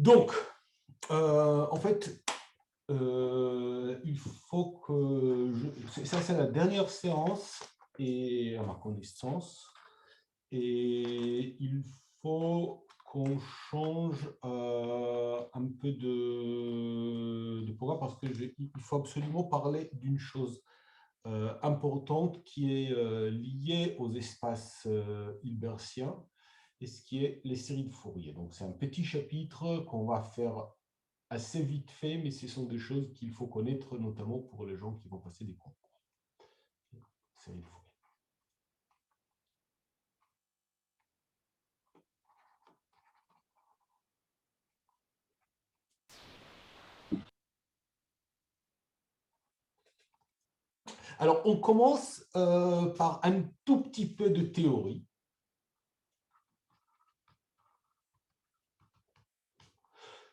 Donc, en fait, il faut que ça, c'est la dernière séance, et à ma connaissance, et il faut qu'on change un peu de programme parce qu'il faut absolument parler d'une chose importante qui est liée aux espaces hilbertiens et ce qui est les séries de Fourier. Donc, c'est un petit chapitre qu'on va faire assez vite fait, mais ce sont des choses qu'il faut connaître, notamment pour les gens qui vont passer des concours. Série de Fourier. Alors, on commence par un tout petit peu de théorie.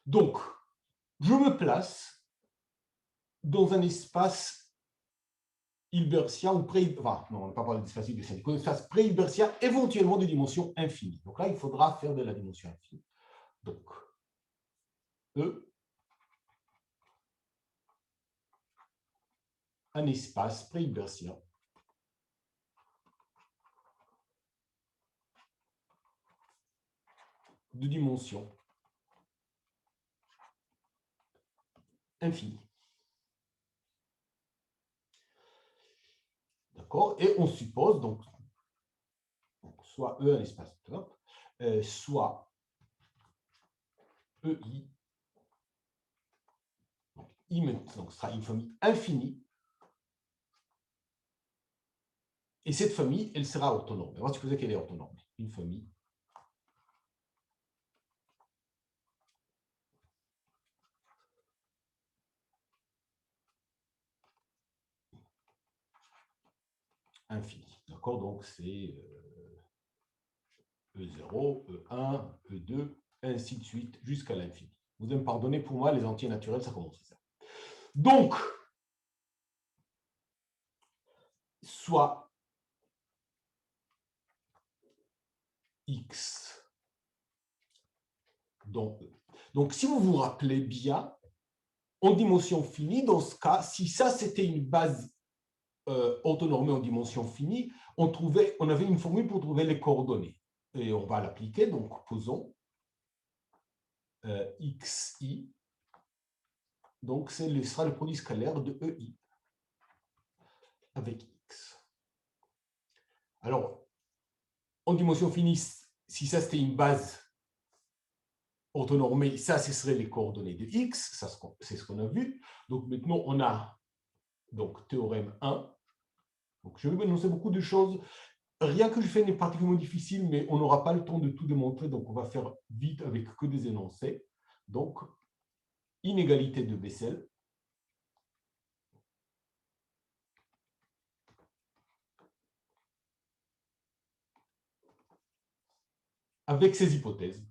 Donc, je me place dans un espace hilbertien ou enfin, non, on n'a pas parlé d'espace hilbertien, un espace pré-hilbertien éventuellement de dimension infinie. Donc là, il faudra faire de la dimension infinie. Donc, E, un espace pré-hilbertien de dimension infinie. D'accord? Et on suppose, donc soit E un espace top, soit EI, donc I donc, sera une famille infinie, et cette famille, elle sera orthonorme. On va supposer qu'elle est orthonorme. Une famille infinie. D'accord? Donc, c'est E0, E1, E2, ainsi de suite, jusqu'à l'infini. Vous allez me pardonner, pour moi, les entiers naturels, ça commence à ça. Donc, soit X dans E. Donc, si vous vous rappelez bien, en dimension finie, dans ce cas, si ça, c'était une base orthonormée en dimension finie, on avait une formule pour trouver les coordonnées. Et on va l'appliquer, donc posons xi, donc ce sera le produit scalaire de EI avec x. Alors, en dimension finie, si ça c'était une base orthonormée, ça ce serait les coordonnées de x, c'est ce qu'on a vu. Donc maintenant on a donc théorème 1. Donc je vais vous énoncer beaucoup de choses. Rien que je fais n'est particulièrement difficile, mais on n'aura pas le temps de tout démontrer, donc on va faire vite avec que des énoncés. Donc, inégalité de Bessel. Avec ses hypothèses.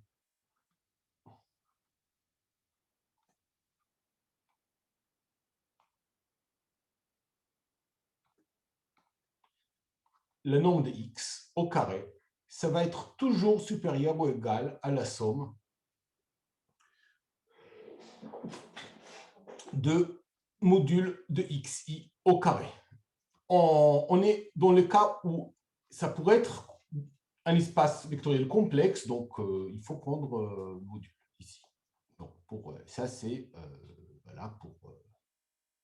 Le nombre de x au carré, ça va être toujours supérieur ou égal à la somme de modules de xi au carré. On est dans le cas où ça pourrait être un espace vectoriel complexe, donc il faut prendre le module ici. Donc pour ça, c'est voilà, pour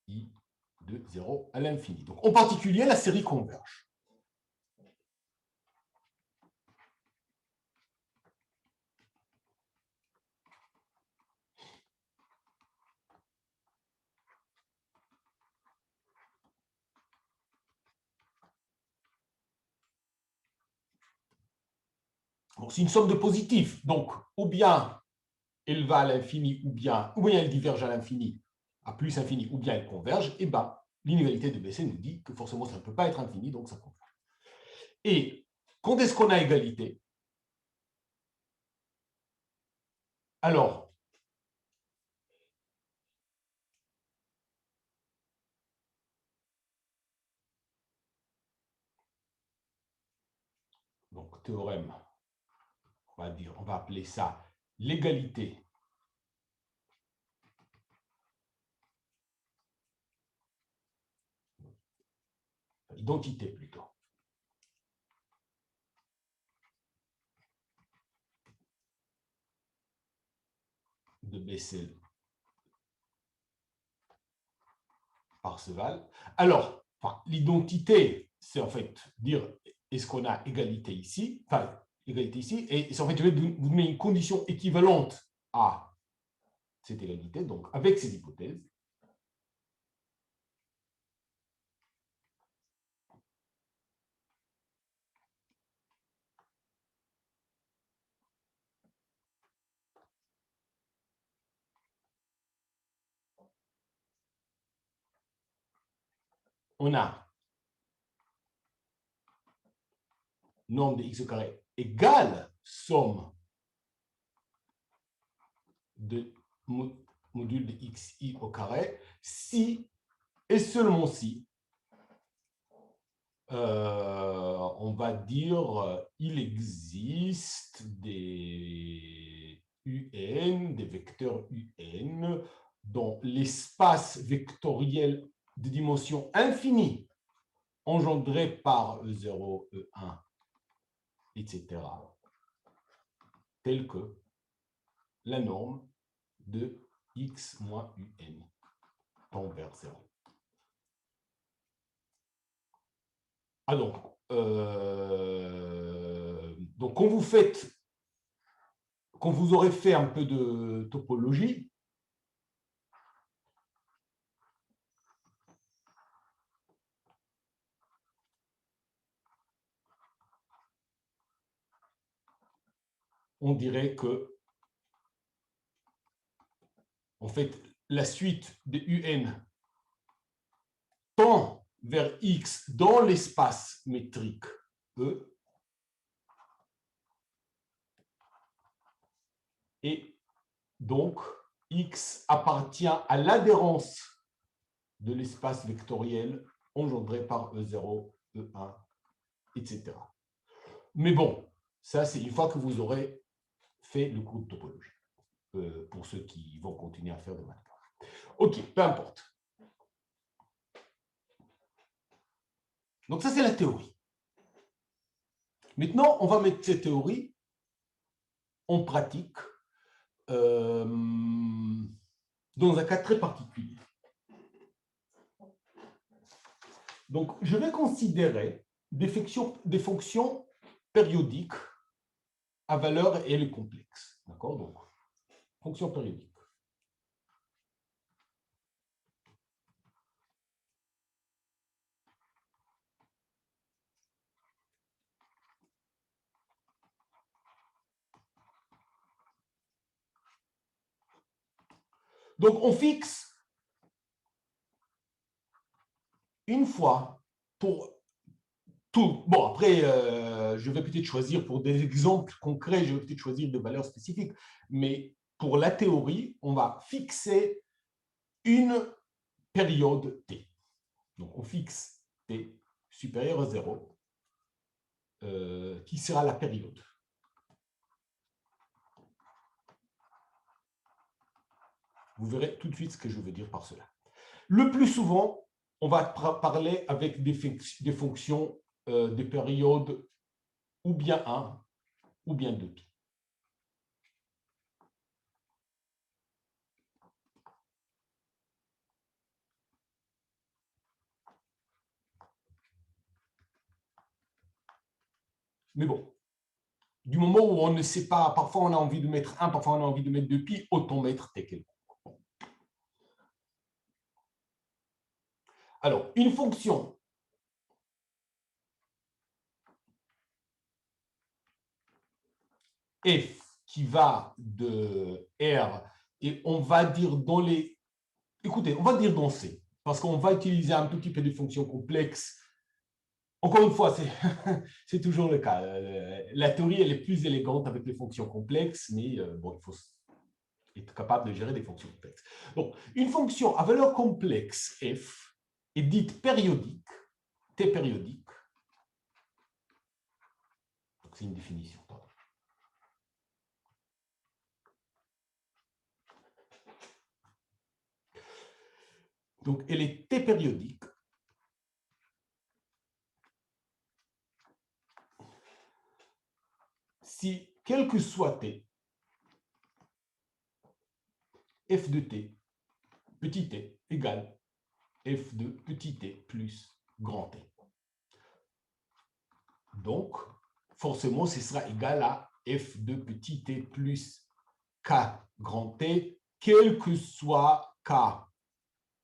i de 0 à l'infini. Donc en particulier, la série converge. Bon, c'est une somme de positifs, donc ou bien elle va à l'infini, ou bien elle diverge à l'infini, à plus infini, ou bien elle converge, et bien l'inégalité de Bessel nous dit que forcément ça ne peut pas être infini, donc ça converge. Et quand est-ce qu'on a égalité? Alors, donc théorème, on va appeler ça l'égalité identité plutôt, de Bessel Parseval. Alors, enfin, l'identité, c'est en fait dire est-ce qu'on a égalité ici, enfin, égalité ici, et c'est en fait, je vais vous donner une condition équivalente à cette égalité, donc avec ces hypothèses. On a norme de x au carré égale somme de module de xi au carré si et seulement si on va dire il existe des UN, des vecteurs UN dans l'espace vectoriel de dimension infinie engendré par E0, E1, etc., tel que la norme de x moins UN tend vers 0. Ah donc quand vous aurez fait un peu de topologie, on dirait que en fait la suite de UN tend vers x dans l'espace métrique E et donc x appartient à l'adhérence de l'espace vectoriel engendré par E0, E1, etc. Mais bon, ça c'est une fois que vous aurez fait le cours de topologie, pour ceux qui vont continuer à faire des maths. Ok, peu importe. Donc ça c'est la théorie. Maintenant, on va mettre cette théorie en pratique dans un cas très particulier. Donc, je vais considérer des fonctions périodiques à valeur L complexe. D'accord? Donc, fonctions périodiques. Donc, on fixe une fois pour tout. Bon, après, je vais peut-être choisir pour des exemples concrets, je vais peut-être choisir des valeurs spécifiques, mais pour la théorie, on va fixer une période t. Donc, on fixe t supérieur à 0, qui sera la période. Vous verrez tout de suite ce que je veux dire par cela. Le plus souvent, on va parler avec des fonctions des périodes ou bien 1 ou bien 2π. Mais bon, du moment où on ne sait pas, parfois on a envie de mettre 1, parfois on a envie de mettre 2π, autant mettre t quelconque. Alors, une fonction f qui va de R, et on va dire dans les... Écoutez, on va dire dans C, parce qu'on va utiliser un petit peu de fonctions complexes. Encore une fois, c'est toujours le cas. La théorie, elle est plus élégante avec les fonctions complexes, mais bon, il faut être capable de gérer des fonctions complexes. Donc, une fonction à valeur complexe f est dite périodique, t périodique. C'est une définition. Donc, elle est t périodique si, quel que soit t, f de t, petit t, égale f de petit t plus grand t. Donc, forcément, ce sera égal à f de petit t plus k grand t, quel que soit k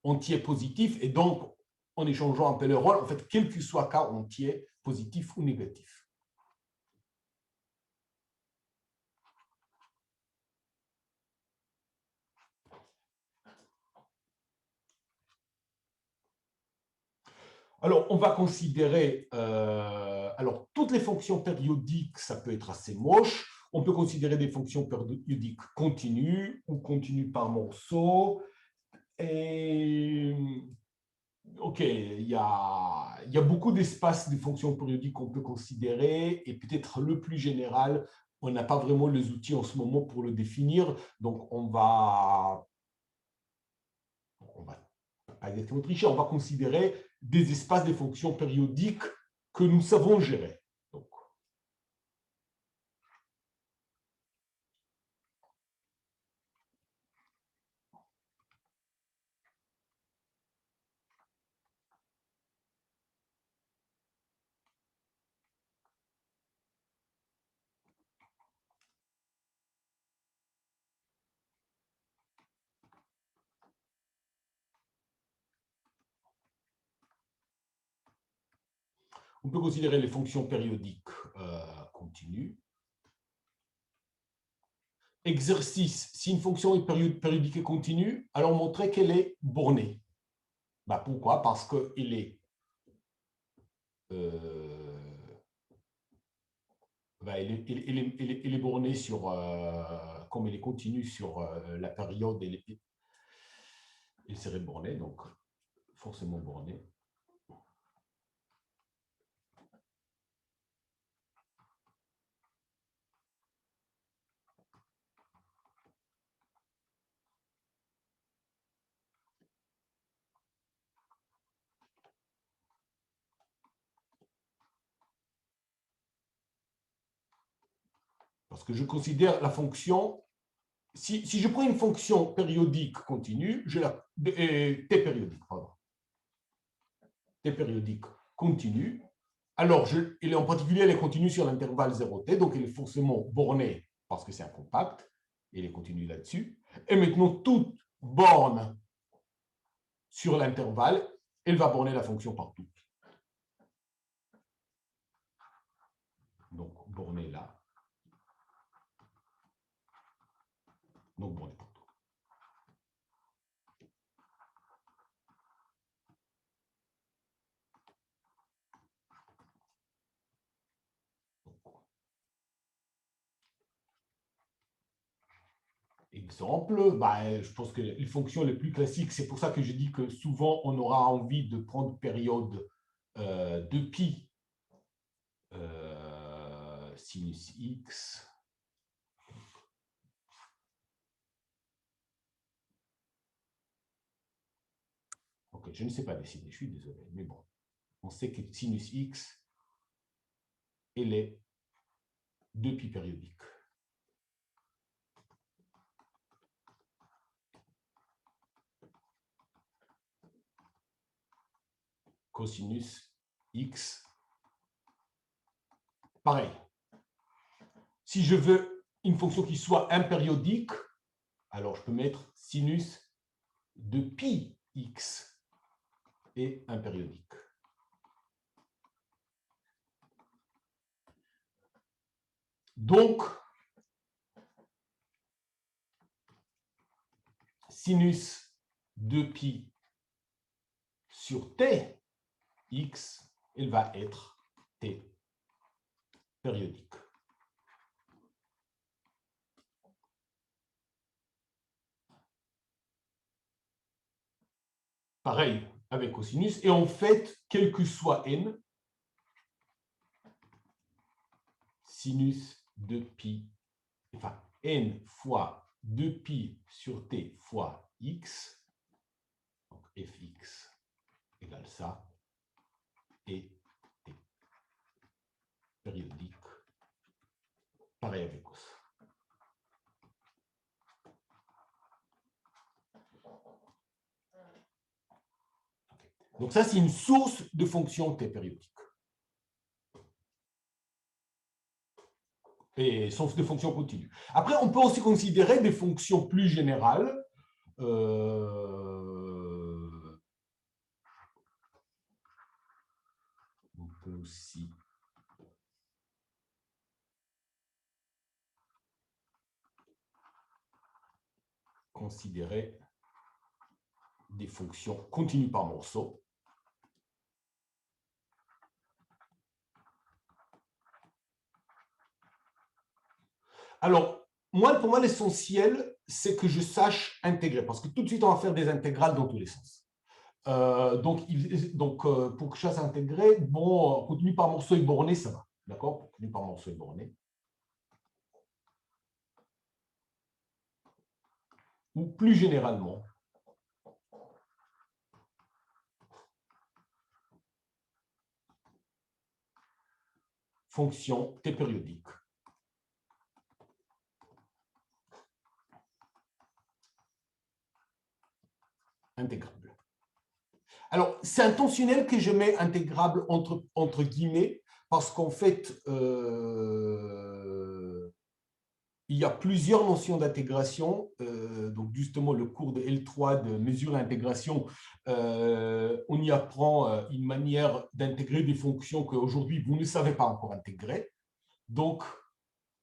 entier positif. Et donc, en échangeant un peu le rôle, en fait, quel que soit k entier positif ou négatif. Alors, on va considérer, alors, toutes les fonctions périodiques, ça peut être assez moche. On peut considérer des fonctions périodiques continues ou continues par morceaux. Et, OK, il y a beaucoup d'espaces de fonctions périodiques qu'on peut considérer. Et peut-être le plus général, on n'a pas vraiment les outils en ce moment pour le définir. Donc, on va pas exactement tricher, on va considérer des espaces de fonctions périodiques que nous savons gérer. Donc, on peut considérer les fonctions périodiques continues. Exercice, si une fonction est périodique et continue, alors montrer qu'elle est bornée. Ben, pourquoi? Parce qu'elle est, elle est bornée sur, comme elle est continue sur la période, elle serait bornée, donc forcément bornée. Parce que je considère la fonction, si je prends une fonction périodique continue, t périodique, pardon, t périodique continue, alors en particulier, elle est continue sur l'intervalle 0t, donc elle est forcément bornée parce que c'est un compact, et elle est continue là-dessus. Et maintenant, toute borne sur l'intervalle, elle va borner la fonction partout. Donc, bornée là. Donc, bornée partout. Exemple, bah, je pense que les fonctions les plus classiques, c'est pour ça que je dis que souvent on aura envie de prendre période de pi sinus x. Ok, je ne sais pas dessiner, je suis désolé, mais bon, on sait que sinus x, elle est 2pi périodique. Cosinus x, pareil. Si je veux une fonction qui soit impériodique, alors je peux mettre sinus de pi x est impériodique. Donc, sinus de pi sur t, x, elle va être t périodique. Pareil avec cosinus. Et en fait, quel que soit n, sinus de pi, enfin n fois 2pi sur t fois x, donc fx égale ça, et t périodique pareil avec cos. Donc ça, c'est une source de fonction t périodique. Et source de fonction continue. Après, on peut aussi considérer des fonctions plus générales. On peut aussi considérer des fonctions continues par morceaux. Alors, pour moi, l'essentiel, c'est que je sache intégrer, parce que tout de suite, on va faire des intégrales dans tous les sens. Donc, pour que je sache intégrer, bon, contenu par morceau et borné, ça va. D'accord? Contenu par morceau et borné. Ou plus généralement, fonction t périodique. Intégrable. Alors, c'est intentionnel que je mets intégrable entre guillemets, parce qu'en fait, il y a plusieurs notions d'intégration. Donc, justement, le cours de L3 de mesure et intégration, on y apprend une manière d'intégrer des fonctions qu'aujourd'hui, vous ne savez pas encore intégrer. Donc,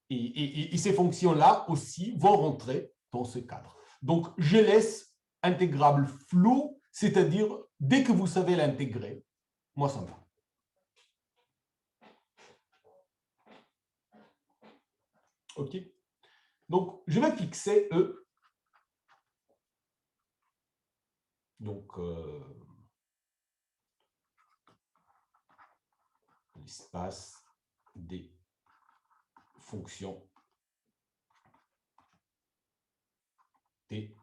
et ces fonctions-là aussi vont rentrer dans ce cadre. Donc, je laisse intégrable flou, c'est-à-dire, dès que vous savez l'intégrer, moi, ça me va. OK? Donc, je vais fixer E. Donc, l'espace des fonctions T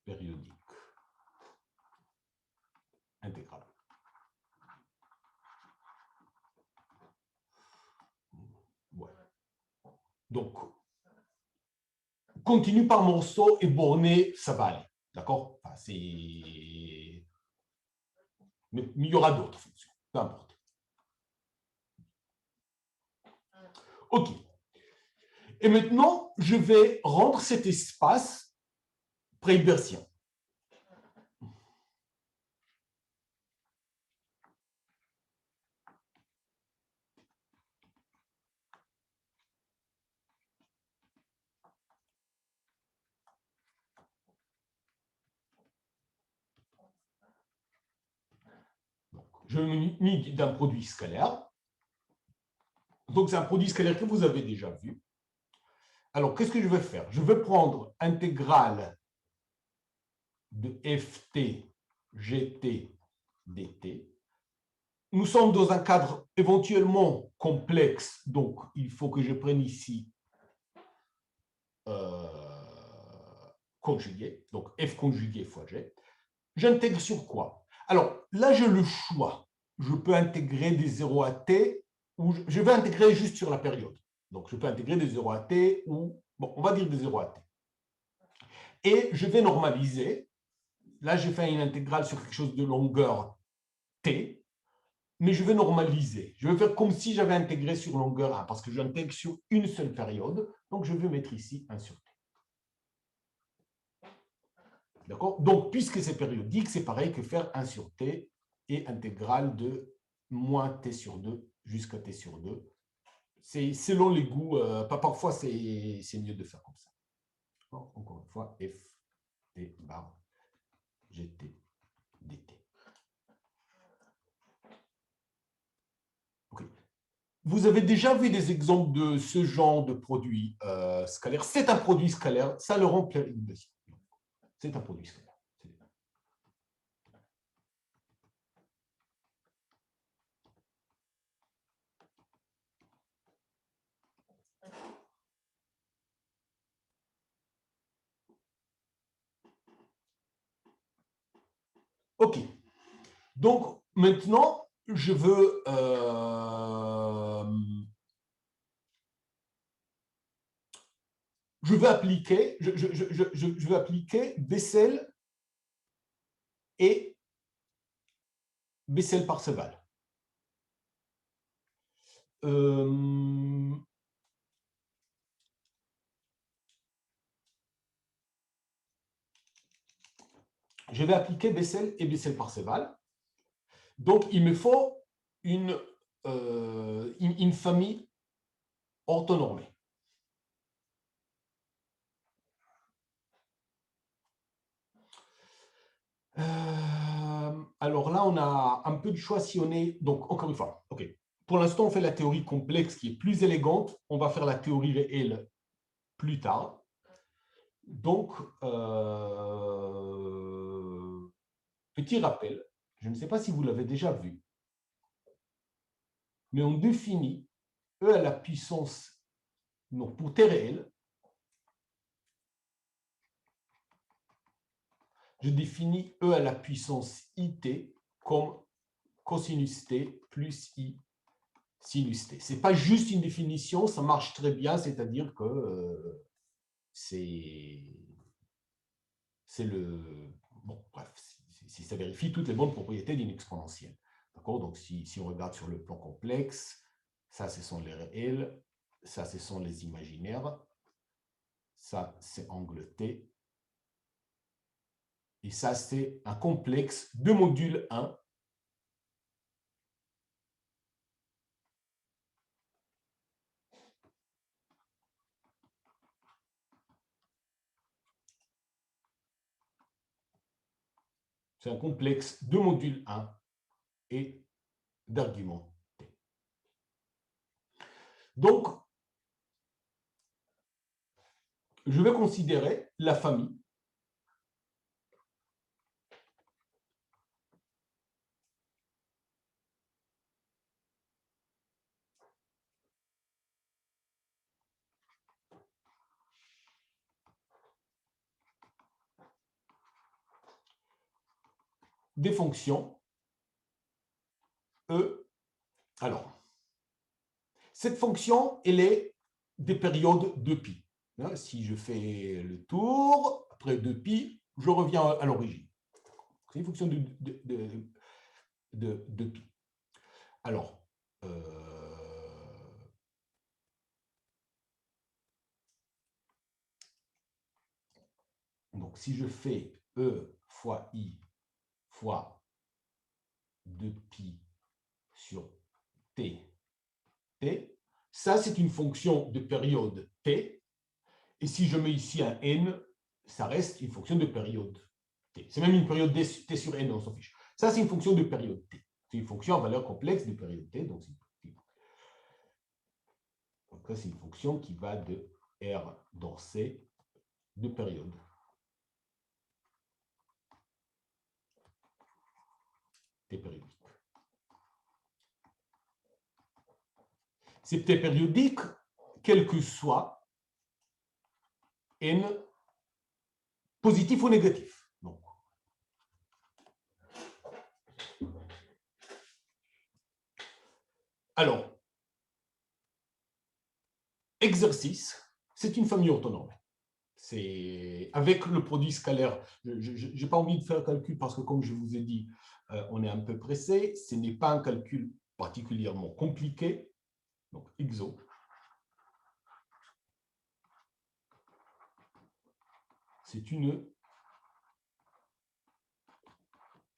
périodiques intégrables. Ouais. Donc, continue par morceau et borné, ça va aller. D'accord? Enfin, mais il y aura d'autres fonctions, peu importe. OK. Et maintenant, je vais rendre cet espace pré-hilbertien. Je m'unis d'un produit scalaire. Donc, c'est un produit scalaire que vous avez déjà vu. Alors, qu'est-ce que je vais faire? Je vais prendre intégrale de ft gt dt. Nous sommes dans un cadre éventuellement complexe, donc il faut que je prenne ici conjugué, donc f conjugué fois g. J'intègre sur quoi? Alors, là, j'ai le choix. Je peux intégrer des 0 à t, ou je vais intégrer juste sur la période. Donc, je peux intégrer des 0 à t, ou, bon, on va dire des 0 à t. Et je vais normaliser. Là, j'ai fait une intégrale sur quelque chose de longueur t, mais je vais normaliser. Je vais faire comme si j'avais intégré sur longueur 1, parce que j'intègre sur une seule période. Donc, je vais mettre ici 1 sur t. D'accord? Donc, puisque c'est périodique, c'est pareil que faire 1 sur t et intégrale de moins t sur 2 jusqu'à t sur 2. C'est selon les goûts. Parfois, c'est mieux de faire comme ça. Encore une fois, f t bar gt dt. Okay. Vous avez déjà vu des exemples de ce genre de produit scalaire. C'est un produit scalaire, ça le rend périodique. C'est un produit scalaire. OK. Donc, maintenant, je veux je vais appliquer, je vais appliquer Bessel et Bessel-Parseval. Je vais appliquer Bessel et Bessel-Parseval. Donc, il me faut une famille orthonormée. Alors là, on a un peu de choix si on est... Donc, encore une fois, OK. Pour l'instant, on fait la théorie complexe qui est plus élégante. On va faire la théorie réelle plus tard. Donc, petit rappel, je ne sais pas si vous l'avez déjà vu, mais on définit E à la puissance, non, pour T réel, je définis E à la puissance IT comme cosinus T plus I sinus T. Ce n'est pas juste une définition, ça marche très bien, c'est-à-dire que c'est le... Bon, bref, si ça vérifie toutes les bonnes propriétés d'une exponentielle. D'accord? Donc, si on regarde sur le plan complexe, ça, ce sont les réels, ça, ce sont les imaginaires, ça, c'est angle T, et ça, c'est un complexe de module 1. C'est un complexe de module 1 et d'argument T. Donc, je vais considérer la famille des fonctions E. Alors, cette fonction, elle est des périodes de pi. Si je fais le tour, après 2π, je reviens à l'origine. C'est une fonction de pi. Alors, donc si je fais E fois I fois 2π sur t, ça c'est une fonction de période t, et si je mets ici un n, ça reste une fonction de période t. C'est même une période t sur n, on s'en fiche. Ça, c'est une fonction de période t. C'est une fonction à valeur complexe de période t. Donc, ça, c'est une fonction qui va de R dans C de période. T périodique. C'est T périodique, quel que soit n positif ou négatif. Donc, alors, exercice, c'est une famille autonome. C'est avec le produit scalaire. Je n'ai pas envie de faire un calcul parce que, comme je vous ai dit, on est un peu pressé. Ce n'est pas un calcul particulièrement compliqué. Donc, XO. C'est une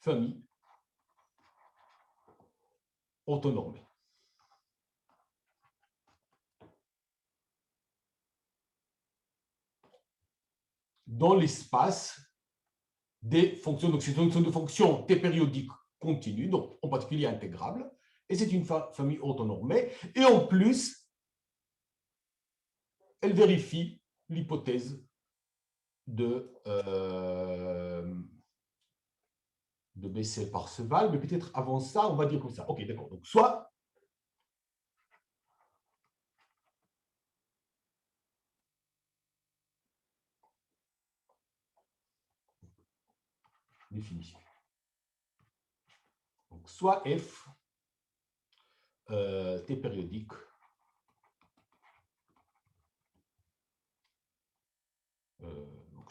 famille autonome. Dans l'espace des fonctions, donc c'est une fonction de fonction t périodique continue, donc en particulier intégrable, et c'est une famille autonormée, et en plus, elle vérifie l'hypothèse de Bessel-Parseval, mais peut-être avant ça, on va dire comme ça. Ok, d'accord. Donc, soit définition. Donc, soit F, T périodique,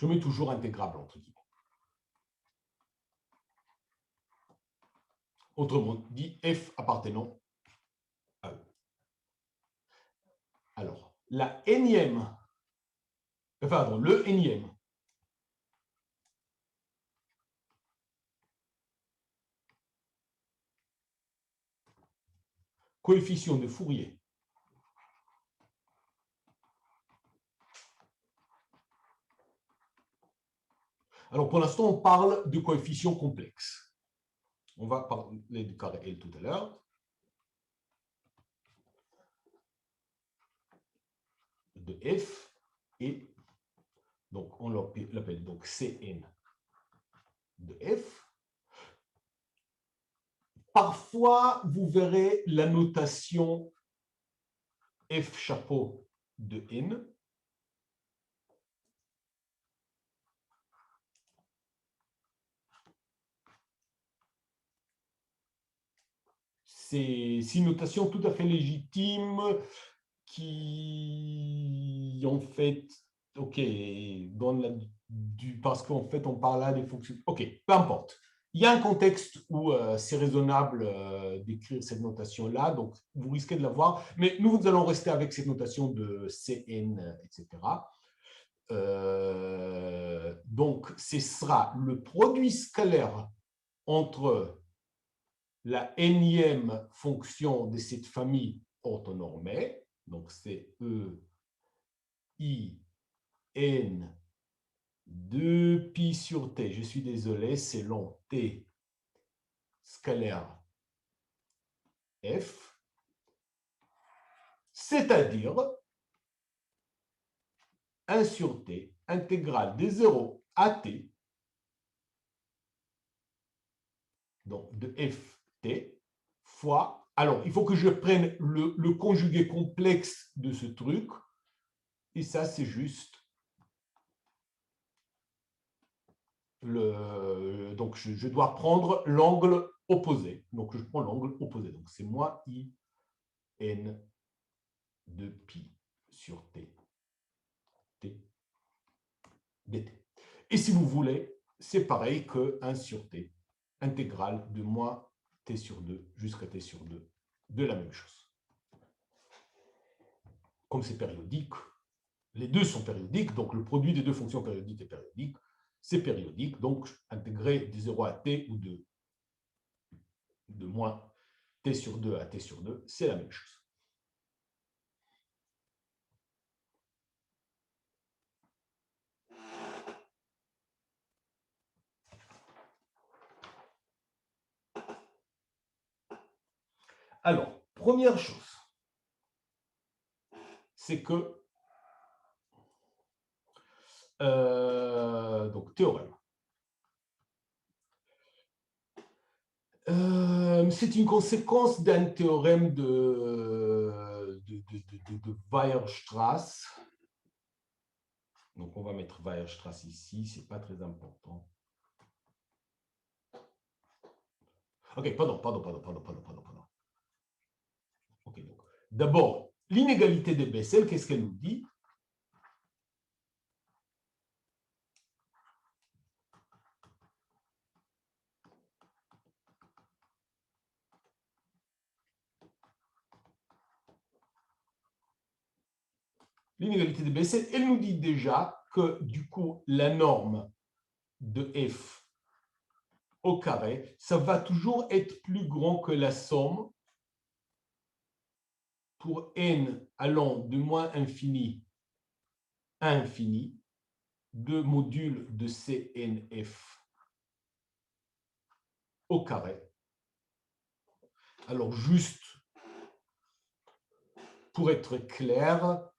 Je mets toujours intégrable entre guillemets. Autrement dit, f appartenant à E. Alors, la énième, pardon, le énième coefficient de Fourier alors, pour l'instant, on parle de coefficients complexes. On va parler du carré L tout à l'heure. De f et donc on l'appelle donc Cn de f. Parfois, vous verrez la notation f chapeau de n. C'est une notation tout à fait légitime qui, en fait, ok, parce qu'en fait, on parle là des fonctions. Ok, peu importe. Il y a un contexte où c'est raisonnable d'écrire cette notation-là, donc vous risquez de la voir, mais nous allons rester avec cette notation de Cn, etc. Donc, ce sera le produit scalaire entre la énième fonction de cette famille orthonormée, donc c'est E, I, N, 2pi sur T, je suis désolé, c'est long, T scalaire F, c'est-à-dire 1 sur T, intégrale de 0 à T, donc de Ft, fois, alors il faut que je prenne le conjugué complexe de ce truc, et ça c'est juste donc je dois prendre l'angle opposé. Donc je prends l'angle opposé. Donc c'est moins I n de pi sur t, t dt. Et si vous voulez, c'est pareil que 1 sur t, intégrale de moins t sur 2 jusqu'à t sur 2, de la même chose. Comme c'est périodique, les deux sont périodiques, donc le produit des deux fonctions périodiques est périodique, c'est périodique, donc intégrer de 0 à t ou de moins t sur 2 à t sur 2, c'est la même chose. Alors, première chose, c'est que, donc théorème, c'est une conséquence d'un théorème de Weierstrass. Donc, on va mettre Weierstrass ici, ce n'est pas très important. Ok, pardon. Ok, donc, d'abord, l'inégalité de Bessel, qu'est-ce qu'elle nous dit? L'inégalité de Bessel, elle nous dit déjà que, du coup, la norme de f au carré, ça va toujours être plus grand que la somme pour n allant de moins infini à infini de module de CNF au carré. Alors, juste pour être clair,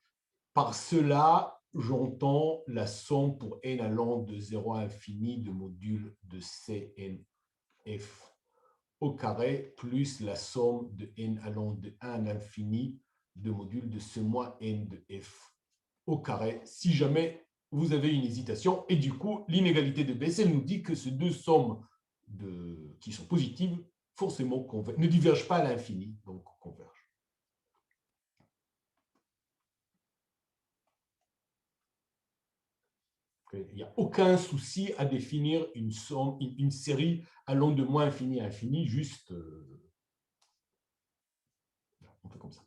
par cela, j'entends la somme pour n allant de 0 à infini de module de CNF au carré plus la somme de n allant de 1 à l'infini de module de ce moins n de f au carré, si jamais vous avez une hésitation. Et du coup, l'inégalité de Bessel nous dit que ces deux sommes qui sont positives, forcément, ne divergent pas à l'infini, donc convergent. Il n'y a aucun souci à définir une somme, une série allant de moins infini à infini, juste on fait comme ça.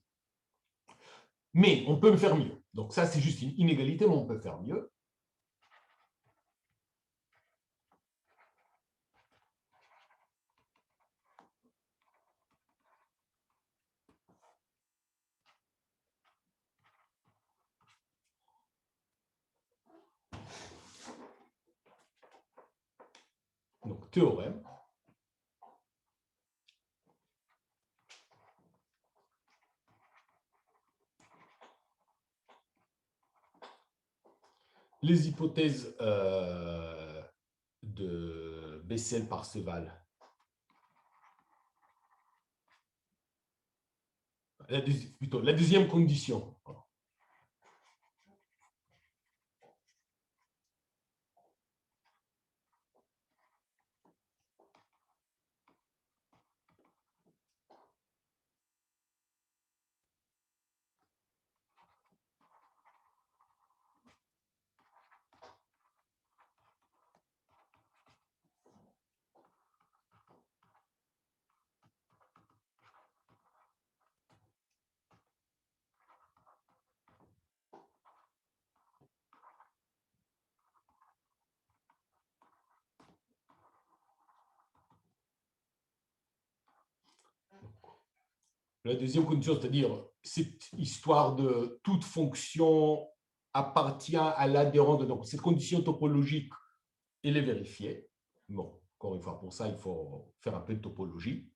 Mais on peut faire mieux. Donc ça, c'est juste une inégalité, mais on peut faire mieux. Donc, théorème. Les hypothèses de Bessel-Parseval. Plutôt, la deuxième condition. La deuxième condition, c'est-à-dire cette histoire de toute fonction appartient à l'adhérent de. Donc, cette condition topologique, elle est vérifiée. Bon, encore une fois, pour ça, il faut faire un peu de topologie.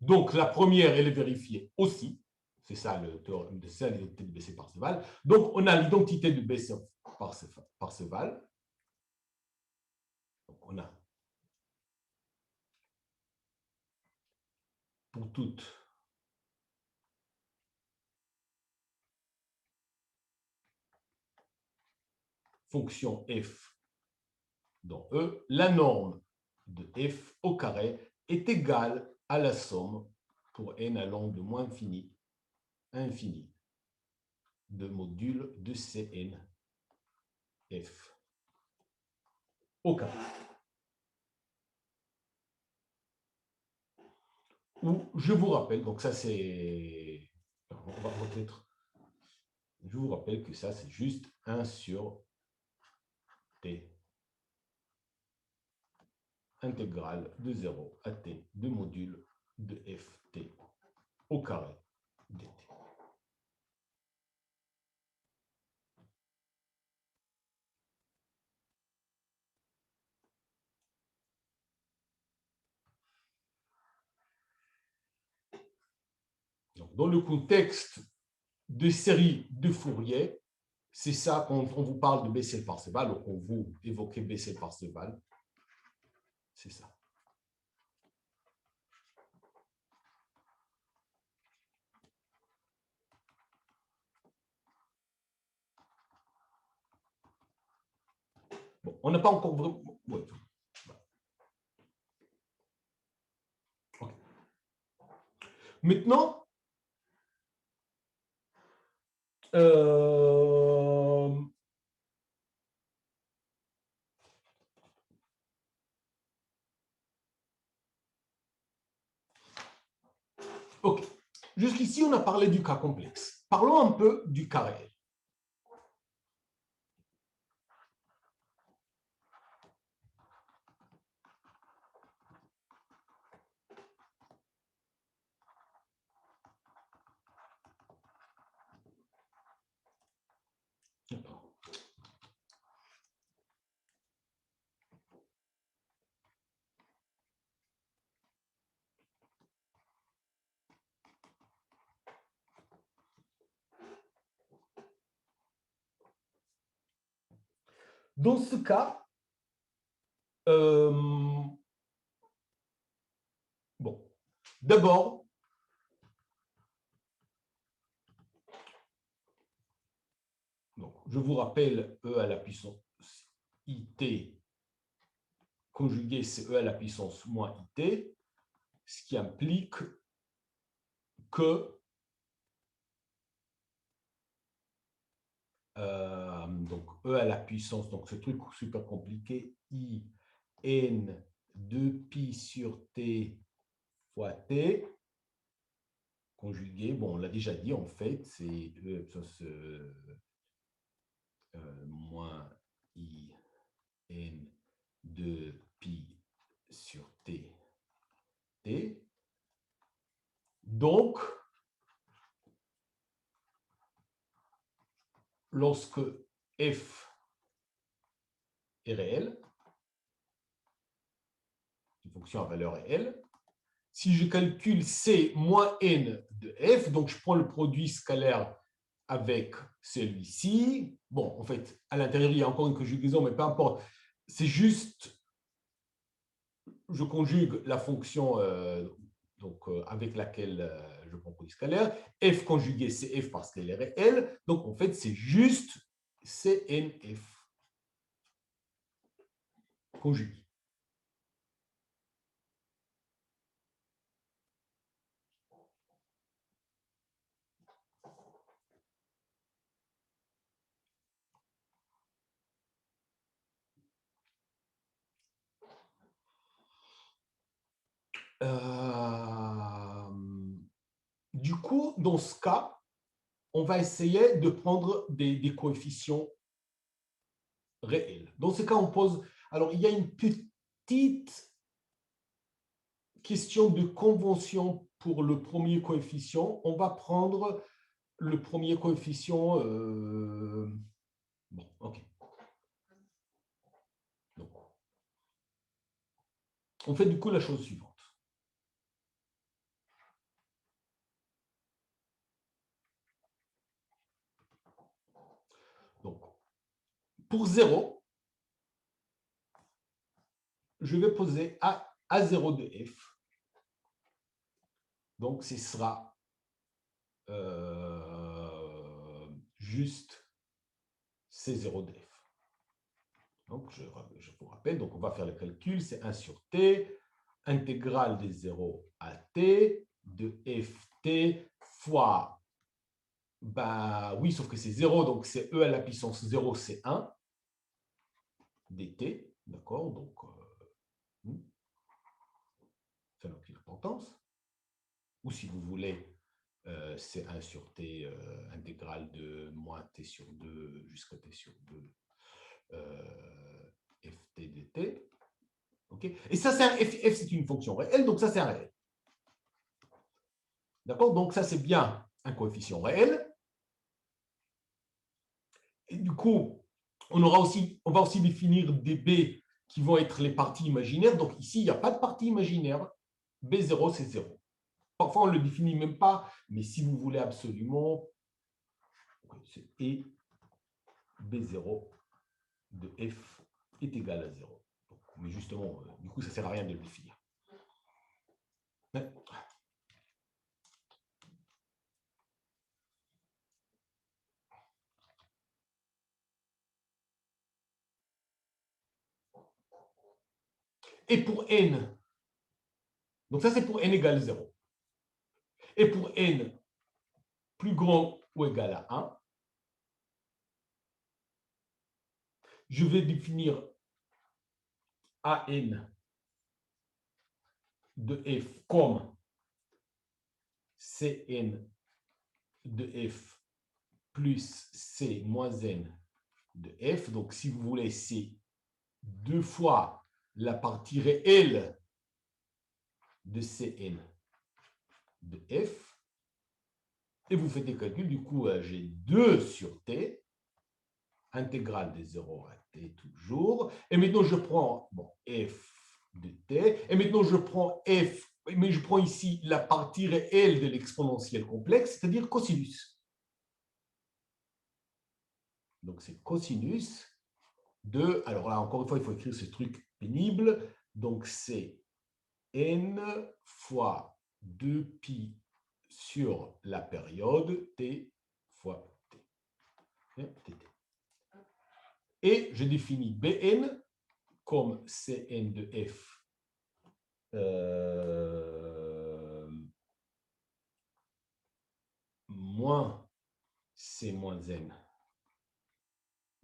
Donc, la première, elle est vérifiée aussi. C'est ça l'identité de Bessel-Parseval. Donc, on a l'identité de Bessel-Parseval. Donc, on a pour toute fonction f dans E, la norme de f au carré est égale à la somme pour n allant de moins infini à infini de module de Cn f au carré. Ou je vous rappelle, donc ça c'est. On va peut-être. Je vous rappelle que ça c'est juste 1 sur t intégrale de 0 à t de module de ft au carré dt. Donc, dans le contexte de séries de Fourier, c'est ça quand on vous parle de Bessel-Parseval, ou quand vous évoquez Bessel-Parseval, c'est ça. Bon, on n'a pas encore vraiment. Ouais. Okay. Maintenant, ok. Jusqu'ici, on a parlé du cas complexe. Parlons un peu du cas réel. Dans ce cas, bon, d'abord, je vous rappelle E à la puissance IT conjugué, c'est E à la puissance moins IT, ce qui implique que donc E à la puissance, donc ce truc super compliqué, I n de pi sur t fois t, conjugué, bon, on l'a déjà dit, en fait, c'est E puissance moins I n de pi sur t, t. Donc, lorsque f est réel, une fonction à valeur réelle, si je calcule c moins n de f, donc je prends le produit scalaire avec celui-ci, bon, en fait, à l'intérieur, il y a encore une conjugaison, mais peu importe, c'est juste, je conjugue la fonction avec laquelle je prends le produit scalaire, f conjugué c'est f parce qu'elle est réelle, donc en fait, c'est juste cnf conjugué. Du coup, dans ce cas, on va essayer de prendre des coefficients réels. Dans ce cas, on pose... Alors, il y a une petite question de convention pour le premier coefficient. On va prendre le premier coefficient... Bon, OK. Donc, on fait du coup la chose suivante. Donc, pour 0, je vais poser A0 de f. Donc, ce sera juste C0 de f. Donc, je vous rappelle, donc on va faire le calcul, c'est 1 sur t, intégrale de 0 à t, de ft fois, bah oui, sauf que c'est 0, donc c'est e à la puissance 0, c'est 1, dt, d'accord, donc ça n'a aucune importance. Ou si vous voulez, c'est 1 sur t, intégrale de moins t sur 2 jusqu'à t sur 2, ft dt. Okay. Et ça, f, c'est une fonction réelle, donc ça, c'est un réel. D'accord? Donc ça, c'est bien un coefficient réel. Et du coup, on va aussi définir des b qui vont être les parties imaginaires. Donc ici, il n'y a pas de partie imaginaire. B0, c'est 0. Parfois, on ne le définit même pas, mais si vous voulez absolument, c'est et B0 de f est égal à 0. Donc, mais justement, du coup, ça ne sert à rien de le définir. Et pour n, donc ça, c'est pour n égale 0. Et pour n plus grand ou égal à 1, je vais définir an de f comme cn de f plus c moins n de f. Donc, si vous voulez, c'est 2 fois la partie réelle de cn de f. Et vous faites des calculs. Du coup, j'ai 2 sur t, intégrale de 0 à t toujours. Et maintenant, je prends f de t. Et maintenant, je prends f, mais je prends ici la partie réelle de l'exponentielle complexe, c'est-à-dire cosinus. Donc, c'est cosinus de... Alors là, encore une fois, il faut écrire ce truc pénible. Donc, c'est n fois 2pi sur la période t fois t. Et je définis Bn comme Cn de f moins C moins n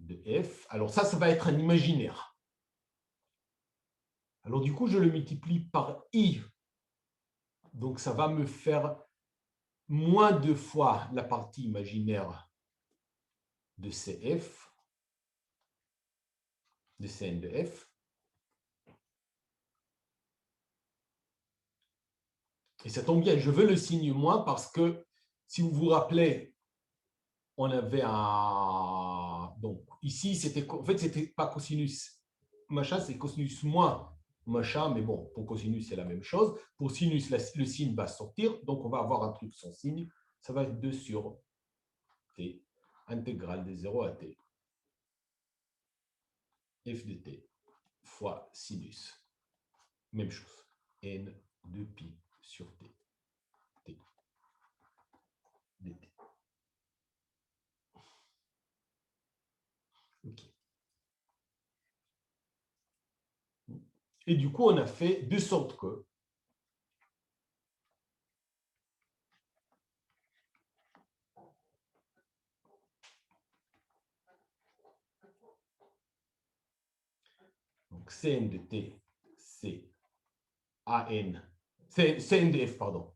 de f. Alors ça va être un imaginaire. Alors du coup, je le multiplie par i. Donc ça va me faire moins 2 fois la partie imaginaire de CF, de Cn de f. Et ça tombe bien, je veux le signe moins parce que, si vous vous rappelez, on avait un... Donc, ici, en fait, c'était pas cosinus machin, c'est cosinus moins machin, mais bon, pour cosinus, c'est la même chose. Pour sinus, le signe va sortir, donc on va avoir un truc sans signe. Ça va être 2 sur t, intégrale de 0 à t, f de t, fois sinus. Même chose, n de pi sur t, t dt. OK. Et du coup, on a fait de sorte que donc Cn de t, c'est AN, c'est Cn de f, pardon,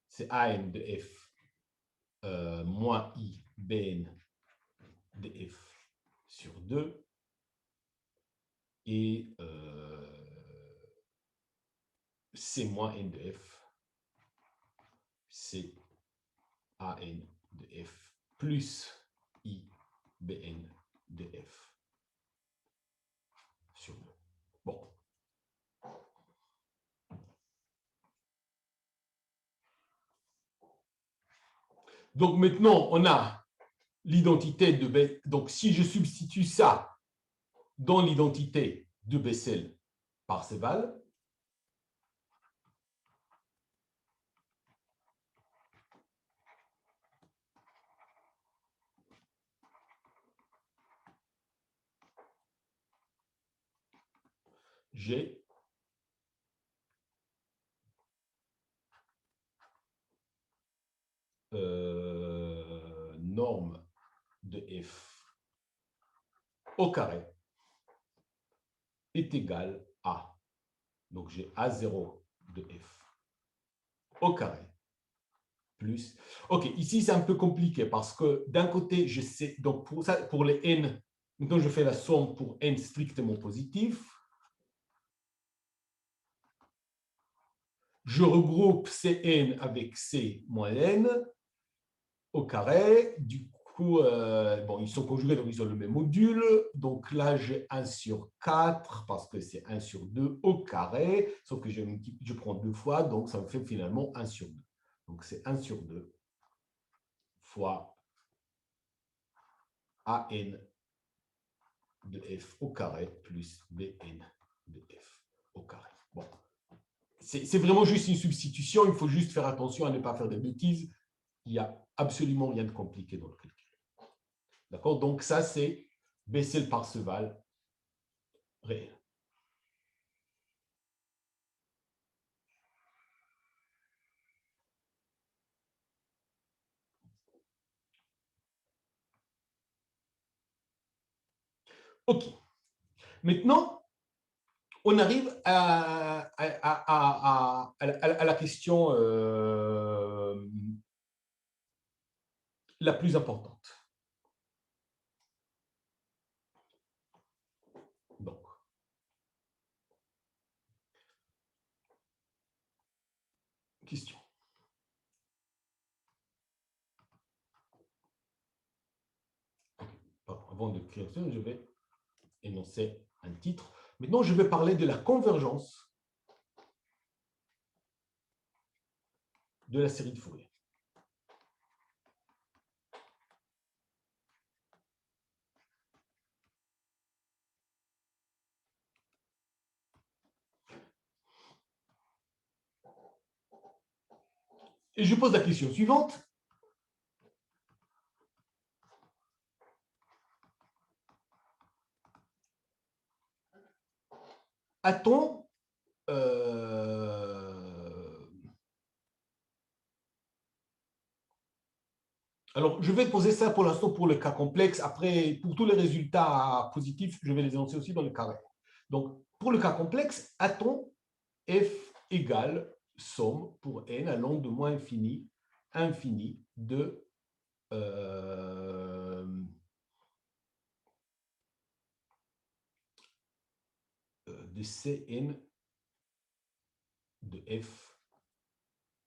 c'est AN de f moins I Bn de f sur 2 et C moins N de f, c'est AN de f plus I Bn de f sur 2. Bon. Donc maintenant, on a l'identité de Bessel. Donc si je substitue ça dans l'identité de Bessel-Parseval, j'ai norme de f au carré est égal à, donc j'ai A0 de f au carré plus, ok, ici c'est un peu compliqué parce que d'un côté, je sais, donc pour ça, pour les n, maintenant je fais la somme pour n strictement positif, je regroupe Cn avec C moins n au carré, du coup, bon, ils sont conjugués, donc ils ont le même module. Donc là, j'ai 1 sur 4 parce que c'est 1 sur 2 au carré, sauf que je prends 2 fois, donc ça me fait finalement 1 sur 2. Donc c'est 1 sur 2 fois AN de f au carré plus Bn de f au carré. Bon, c'est vraiment juste une substitution, il faut juste faire attention à ne pas faire des bêtises. Il n'y a absolument rien de compliqué dans le calcul. D'accord? Donc ça, c'est Bessel-Parseval réel. OK. Maintenant, on arrive à la question la plus importante. Donc, question. Avant de créer, je vais énoncer un titre. Maintenant, je vais parler de la convergence de la série de Fourier. Et je pose la question suivante. A-t-on Alors, je vais poser ça pour l'instant pour le cas complexe. Après, pour tous les résultats positifs, je vais les énoncer aussi dans le cas réel. Donc, pour le cas complexe, a-t-on f égale somme pour n allant de moins infini à infini de Cn de f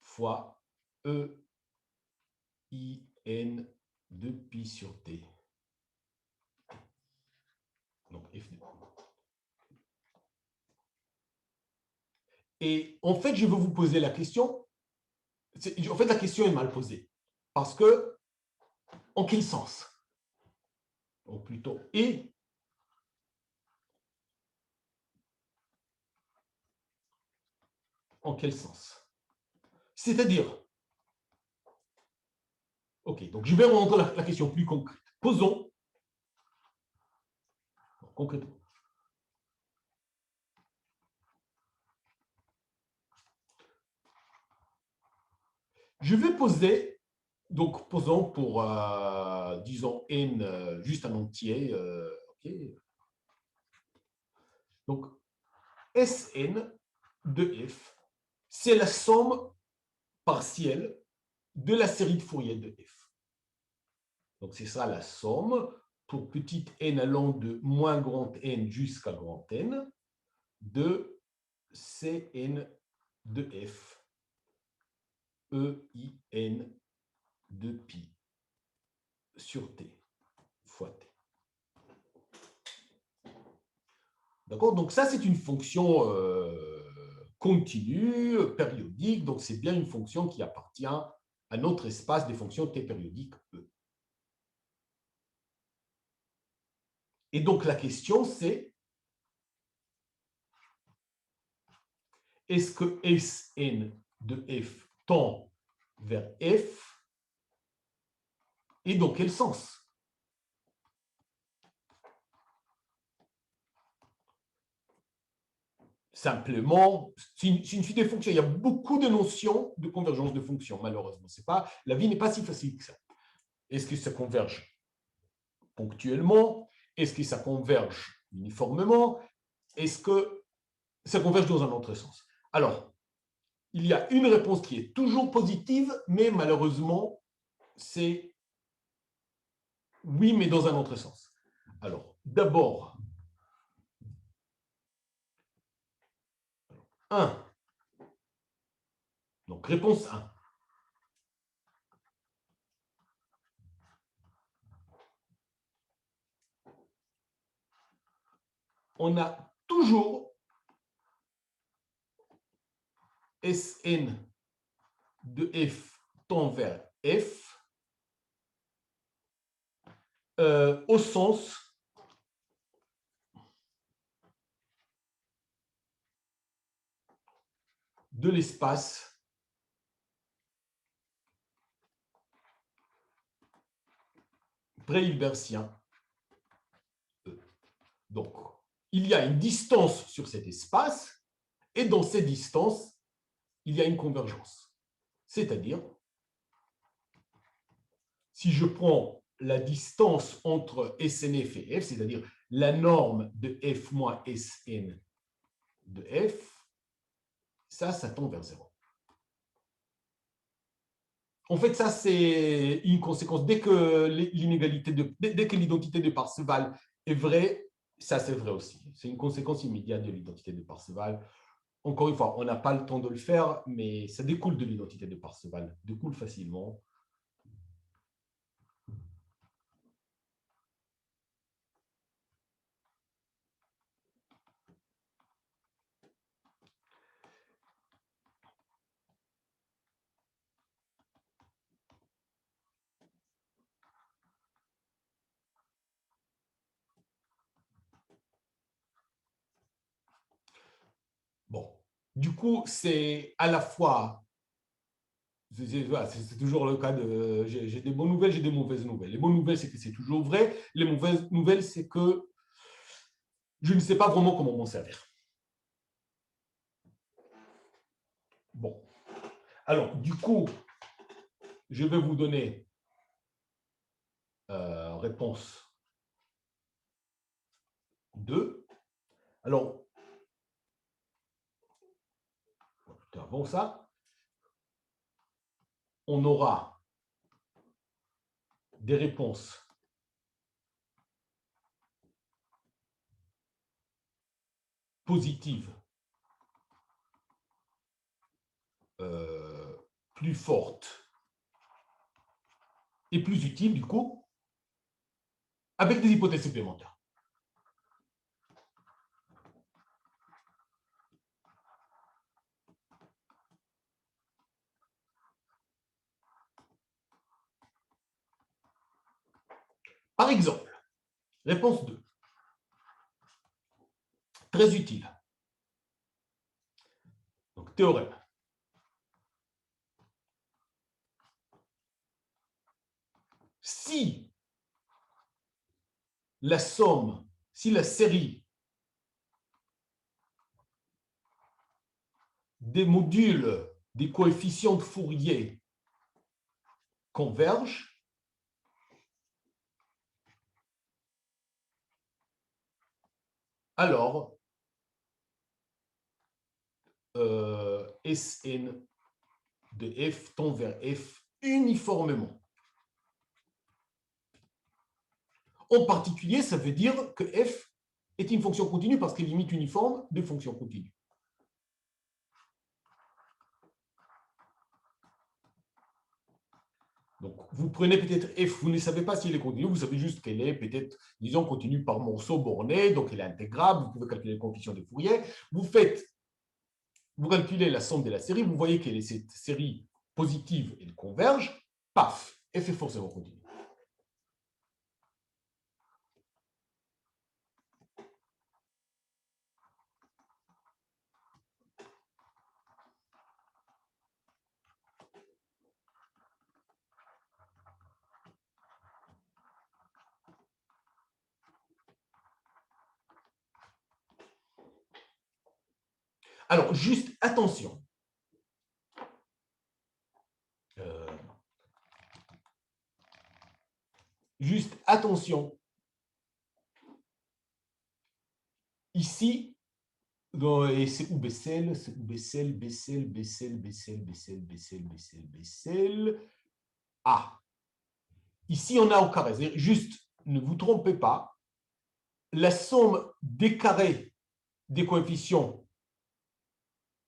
fois e i n de pi sur t. Donc, f de... Et en fait, je veux vous poser la question. En fait, la question est mal posée. Parce que, en quel sens? Ou plutôt, et en quel sens? C'est-à-dire, ok, donc je vais rendre la question plus concrète. Posons, concrètement, je vais poser, donc posons pour, disons, n, juste un entier, ok. Donc, Sn de f, c'est la somme partielle de la série de Fourier de f. Donc, c'est ça la somme pour petit n allant de moins grand n jusqu'à grand n de Cn de f, E-I-N de pi sur t fois t. D'accord? Donc ça, c'est une fonction continue, périodique, donc c'est bien une fonction qui appartient à notre espace des fonctions t périodiques E. Et donc la question, c'est est-ce que Sn de f tend vers f et dans quel sens? Simplement, c'est une suite de fonctions. Il y a beaucoup de notions de convergence de fonctions, malheureusement. La vie n'est pas si facile que ça. Est-ce que ça converge ponctuellement? Est-ce que ça converge uniformément? Est-ce que ça converge dans un autre sens? Alors, il y a une réponse qui est toujours positive, mais malheureusement, c'est oui, mais dans un autre sens. Alors, d'abord, 1. Donc, réponse 1. On a toujours Sn de f tend vers f au sens de l'espace pré-hilbertien E. Donc, il y a une distance sur cet espace, et dans cette distance, il y a une convergence. C'est-à-dire, si je prends la distance entre SNF et F, c'est-à-dire la norme de F moins Sn de F, ça tend vers 0. En fait, ça, c'est une conséquence. Dès que l'identité de Parseval est vraie, ça, c'est vrai aussi. C'est une conséquence immédiate de l'identité de Parseval. Encore une fois, on n'a pas le temps de le faire, mais ça découle de l'identité de Parseval. Découle facilement. Bon, du coup, c'est à la fois, c'est toujours le cas de, j'ai des bonnes nouvelles, j'ai des mauvaises nouvelles. Les bonnes nouvelles, c'est que c'est toujours vrai. Les mauvaises nouvelles, c'est que je ne sais pas vraiment comment m'en servir. Bon, alors, du coup, je vais vous donner la réponse 2. Alors, avant ça, on aura des réponses positives plus fortes et plus utiles, du coup, avec des hypothèses supplémentaires. Par exemple, réponse 2. Très utile. Donc, théorème. Si la somme, si la série des modules des coefficients de Fourier converge, alors Sn de f tend vers f uniformément. En particulier, ça veut dire que f est une fonction continue parce qu'elle est limite uniforme de fonctions continues. Donc, vous prenez peut-être f, vous ne savez pas si elle est continue, vous savez juste qu'elle est peut-être, disons, continue par morceau borné, donc elle est intégrable, vous pouvez calculer les coefficients de Fourier. Vous calculez la somme de la série, vous voyez qu'elle est cette série positive, elle converge, paf, f est forcément continue. Alors, juste attention. Juste attention. Ici, c'est où Bessel, c'est où Bessel, Bessel, Bessel, Bessel, Bessel, Bessel, Bessel, Bessel. Ah. Ici, on a au carré. Juste, ne vous trompez pas. La somme des carrés des coefficients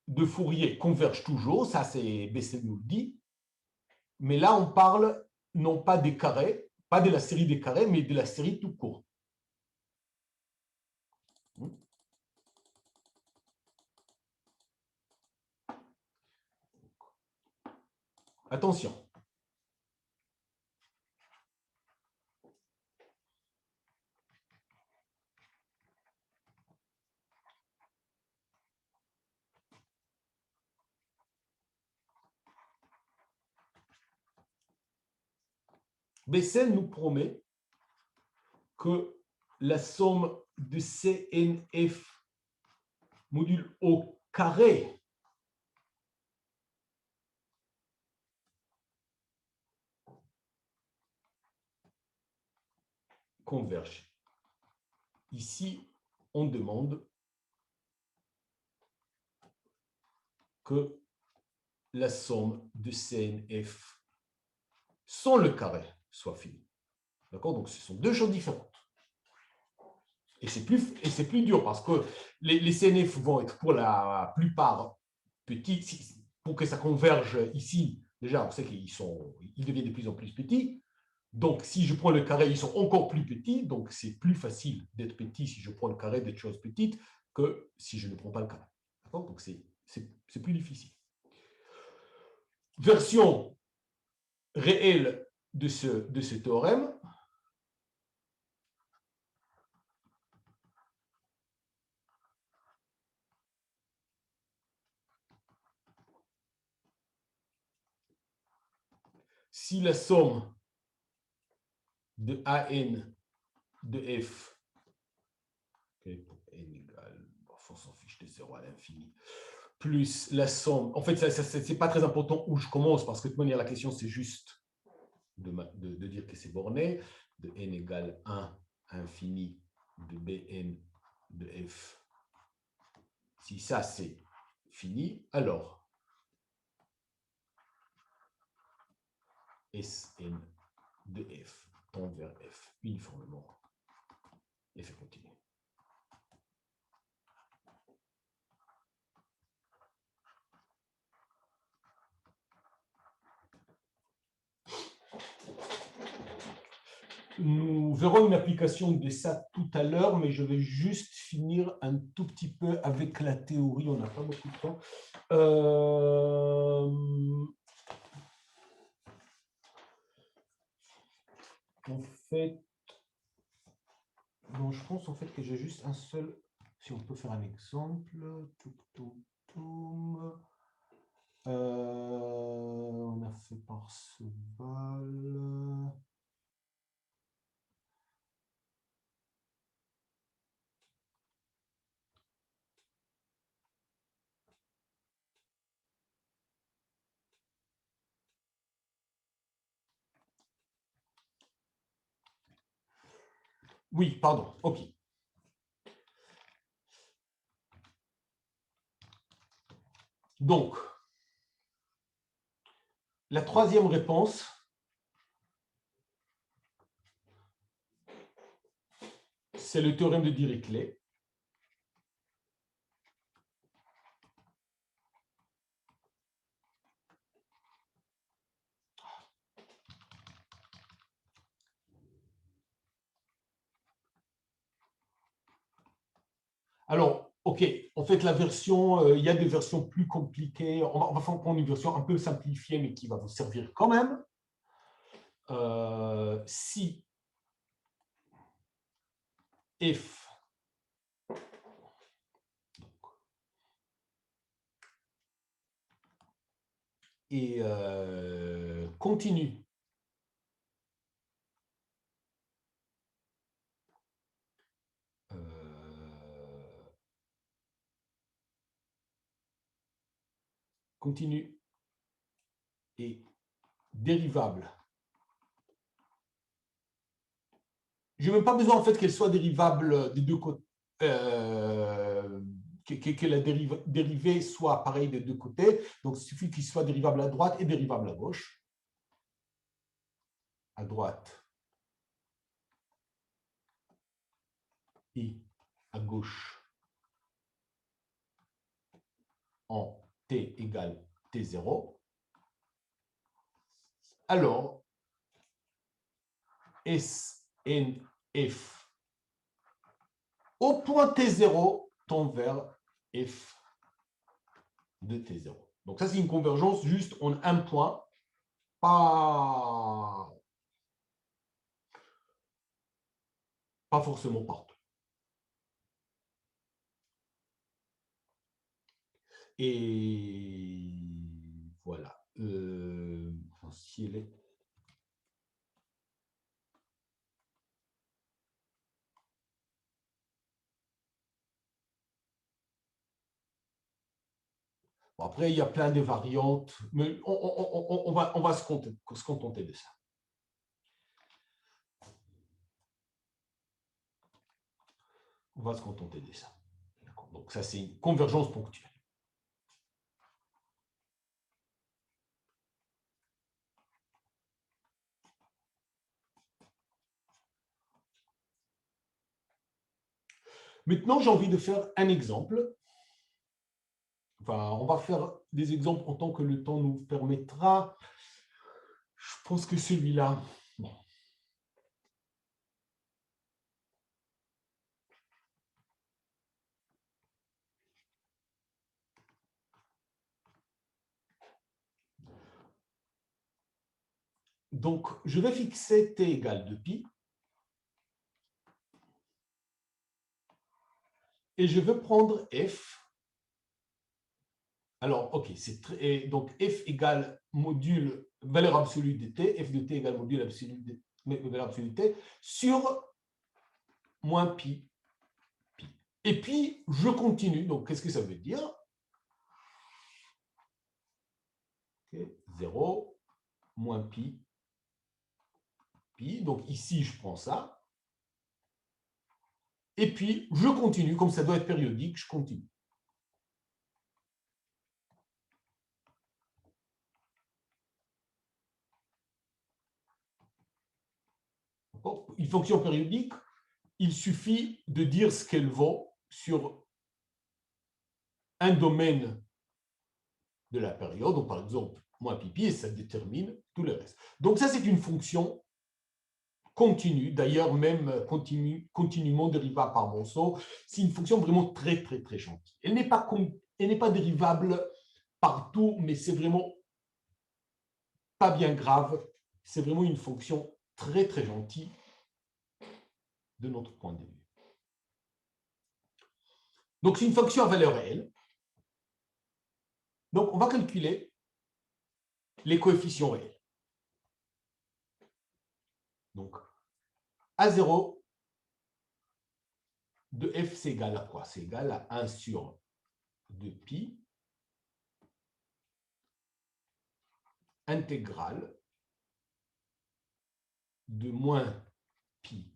de Fourier converge toujours. Ça, c'est Bessel nous le dit. Mais là, on parle non pas des carrés, pas de la série des carrés, mais de la série tout court. Attention. Bessel nous promet que la somme de CNF module au carré converge. Ici, on demande que la somme de CNF sans le carré soit finie. D'accord? Donc, ce sont deux choses différentes. Et c'est plus dur parce que les CNF vont être pour la plupart petits. Pour que ça converge ici, déjà, on sait ils deviennent de plus en plus petits. Donc, si je prends le carré, ils sont encore plus petits. Donc, c'est plus facile d'être petit si je prends le carré des choses petites que si je ne prends pas le carré. D'accord? Donc, c'est plus difficile. Version réelle de ce théorème. Si la somme de AN de F, okay, pour n égale, on s'en fiche de 0 à l'infini, plus la somme, en fait, ce n'est pas très important où je commence, parce que de toute manière, la question, c'est juste de dire que c'est borné, de n égale 1 à infini de Bn de f. Si ça, c'est fini, alors Sn de f tend vers f uniformément. Effet continu. Nous verrons une application de ça tout à l'heure, mais je vais juste finir un tout petit peu avec la théorie. On n'a pas beaucoup de temps. En fait, bon, je pense en fait que j'ai juste un seul. Si on peut faire un exemple. On a fait Parseval. Oui, pardon, ok. Donc, la troisième réponse, c'est le théorème de Dirichlet. Alors, ok, en fait, la version, il y a des versions plus compliquées. On va prendre une version un peu simplifiée, mais qui va vous servir quand même. Si f est continu et dérivable. Je n'ai même pas besoin en fait qu'elle soit dérivable des deux côtés, que la dérivée soit pareille des deux côtés. Donc, il suffit qu'il soit dérivable à droite et dérivable à gauche. À droite et à gauche en t égale t0. Alors, SNF au point T0 tend vers F de T0. Donc ça, c'est une convergence juste en un point, pas forcément partout. Et voilà. Si elle est... Bon, après, il y a plein de variantes, mais on va se contenter de ça. On va se contenter de ça. Donc ça, c'est une convergence ponctuelle. Maintenant, j'ai envie de faire un exemple. Enfin, on va faire des exemples en tant que le temps nous permettra. Je pense que celui-là. Bon. Donc, je vais fixer t égale 2π. Et je veux prendre f. Alors, ok, donc f égale module valeur absolue de t, f de t égale module absolu de valeur absolue de t, sur moins pi. Et puis, je continue. Donc, qu'est-ce que ça veut dire? Okay, 0, moins pi, pi. Donc ici, je prends ça. Et puis, je continue, comme ça doit être périodique, je continue. Une fonction périodique, il suffit de dire ce qu'elle vaut sur un domaine de la période, donc par exemple, moins pi, et ça détermine tout le reste. Donc ça, c'est une fonction continue, d'ailleurs même continuellement dérivable par Monceau. C'est une fonction vraiment très, très, très gentille. Elle n'est pas dérivable partout, mais c'est vraiment pas bien grave. C'est vraiment une fonction très, très gentille de notre point de vue. Donc, c'est une fonction à valeur réelle. Donc, on va calculer les coefficients réels. Donc, A0 de f, c'est égal à quoi? C'est égal à 1 sur 2pi intégrale de moins pi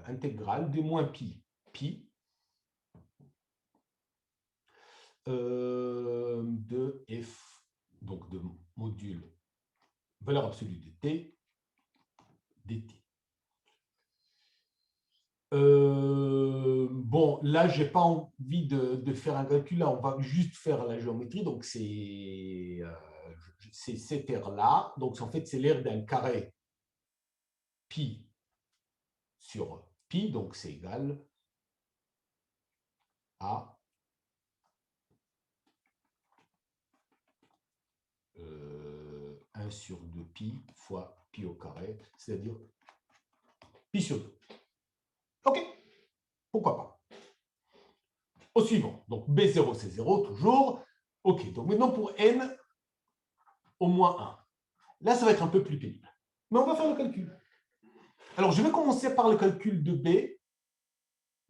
intégrale de moins pi de f, donc de module valeur absolue de t dt. Bon, là, je n'ai pas envie de faire un calcul, là, on va juste faire la géométrie, donc c'est cette aire-là, donc en fait, c'est l'aire d'un carré pi sur pi, donc c'est égal à 1 sur 2pi fois pi au carré, c'est-à-dire pi sur 2. OK, pourquoi pas. Au suivant, donc B0, c'est 0 toujours. OK, donc maintenant pour n au moins 1. Là, ça va être un peu plus pénible. Mais on va faire le calcul. Alors, je vais commencer par le calcul de B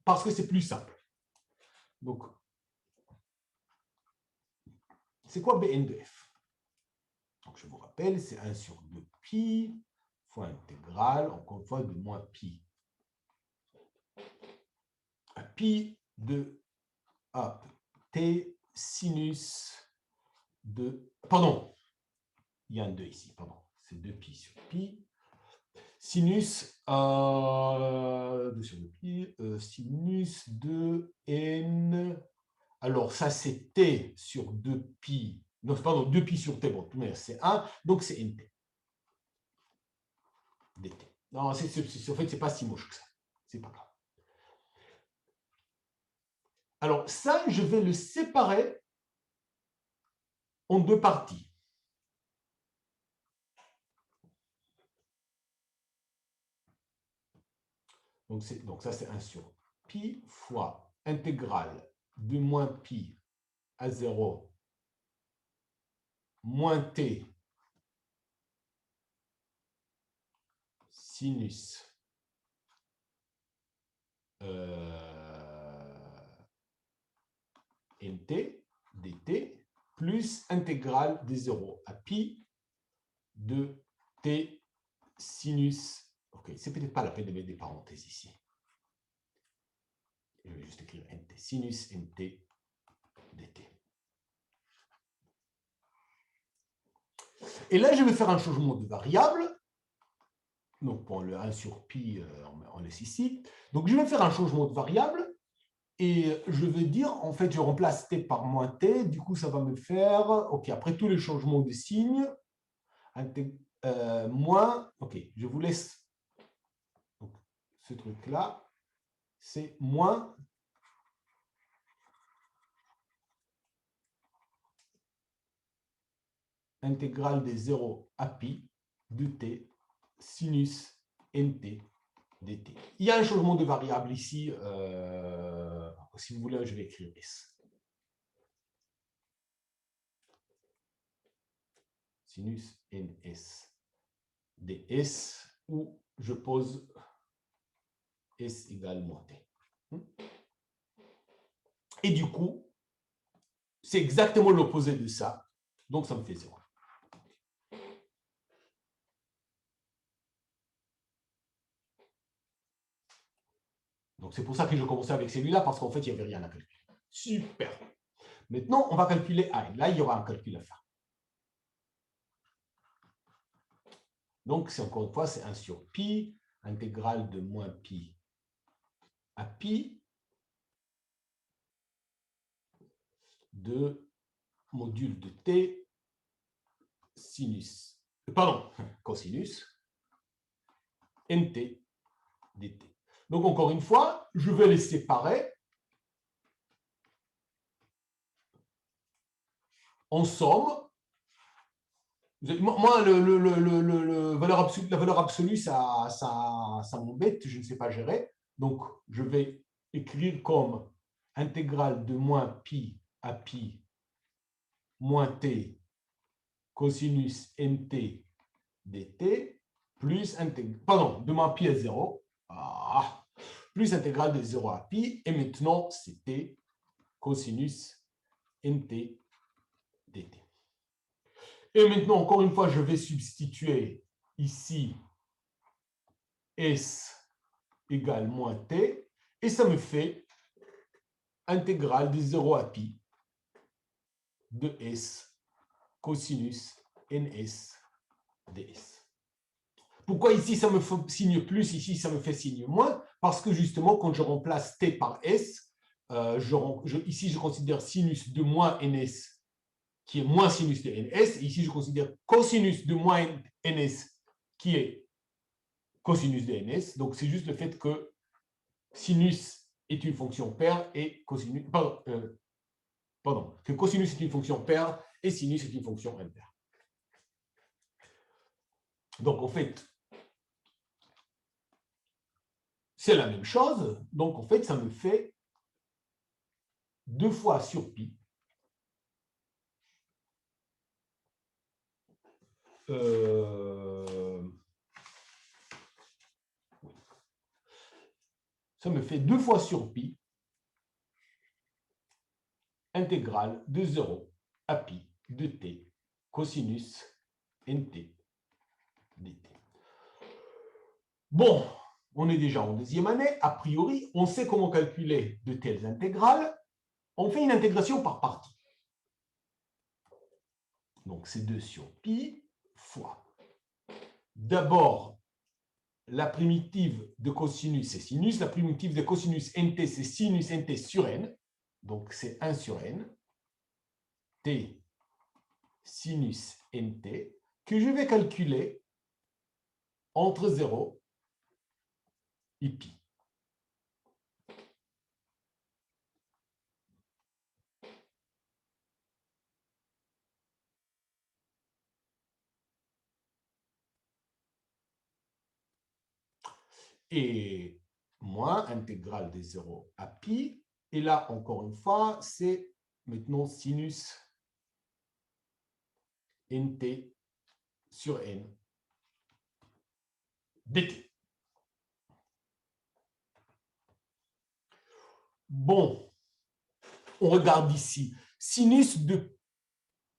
parce que c'est plus simple. Donc, c'est quoi Bn de f? Donc, je vous rappelle, c'est 1 sur 2pi fois intégrale, encore une fois, de moins pi. Pi de a t sinus de... Pardon, il y a un 2 ici, pardon. C'est 2pi sur pi. Sinus, 2 sur 2pi, sinus de n... Alors, ça, c'est t sur 2pi. Non, pardon, 2pi sur t, bon, c'est 1, donc c'est nt. dt. Non, en fait, c'est pas si moche que ça. C'est pas grave. Alors, ça, je vais le séparer en deux parties. Donc ça, c'est 1 sur pi fois intégrale de moins pi à 0 moins t sinus nt dt plus intégrale de 0 à pi de t sinus. Ok, c'est peut-être pas la peine de mettre des parenthèses ici. Je vais juste écrire nt sinus nt dt. Et là, je vais faire un changement de variable. Donc, pour le 1 sur pi, on laisse ici. Donc, je vais faire un changement de variable. Et je vais dire, en fait, je remplace t par moins t. Du coup, ça va me faire, OK, après tous les changements de signe, moins, OK, je vous laisse donc, ce truc-là, c'est moins intégrale des 0 à pi de t sinus nt dt. Il y a un changement de variable ici. Si vous voulez, je vais écrire s. Sinus ns ds, où je pose s égale moins t. Et du coup, c'est exactement l'opposé de ça. Donc, ça me fait 0. Donc, c'est pour ça que je commençais avec celui-là, parce qu'en fait, il n'y avait rien à calculer. Super. Maintenant, on va calculer A. Là, il y aura un calcul à faire. Donc, c'est encore une fois, c'est 1 sur pi, intégrale de moins pi à pi de module de t sinus, pardon, cosinus nt dt. Donc, encore une fois, je vais les séparer. En somme, moi, la valeur absolue, ça m'embête, je ne sais pas gérer. Donc, je vais écrire comme intégrale de moins pi à pi moins t cosinus nt dt plus pardon, de moins pi à 0, plus intégrale de 0 à pi, et maintenant, c'est t cosinus nt dt. Et maintenant, encore une fois, je vais substituer ici S égale moins T, et ça me fait intégrale de 0 à pi de S cosinus NS ds. Pourquoi ici ça me fait signe plus, ici ça me fait signe moins? Parce que justement, quand je remplace T par S, ici je considère sinus de moins NS qui est moins sinus de NS, et ici je considère cosinus de moins NS qui est cosinus de NS. Donc c'est juste le fait que sinus est une fonction paire et cosinus, que cosinus est une fonction paire et sinus est une fonction impaire. Donc en fait, c'est la même chose. Donc en fait, ça me fait 2 fois sur pi ça me fait 2 fois sur pi intégrale de 0 à pi de t cosinus nt dt. Bon, on est déjà en deuxième année. A priori, on sait comment calculer de telles intégrales. On fait une intégration par partie. Donc, c'est 2 sur pi fois. D'abord, la primitive de cosinus, c'est sinus. La primitive de cosinus nt, c'est sinus nt sur n. Donc, c'est 1 sur n. T sinus nt, que je vais calculer entre 0 et pi. Et moins intégrale de 0 à pi. Et là, encore une fois, c'est maintenant sinus nt sur n dt. Bon, on regarde ici. Sinus de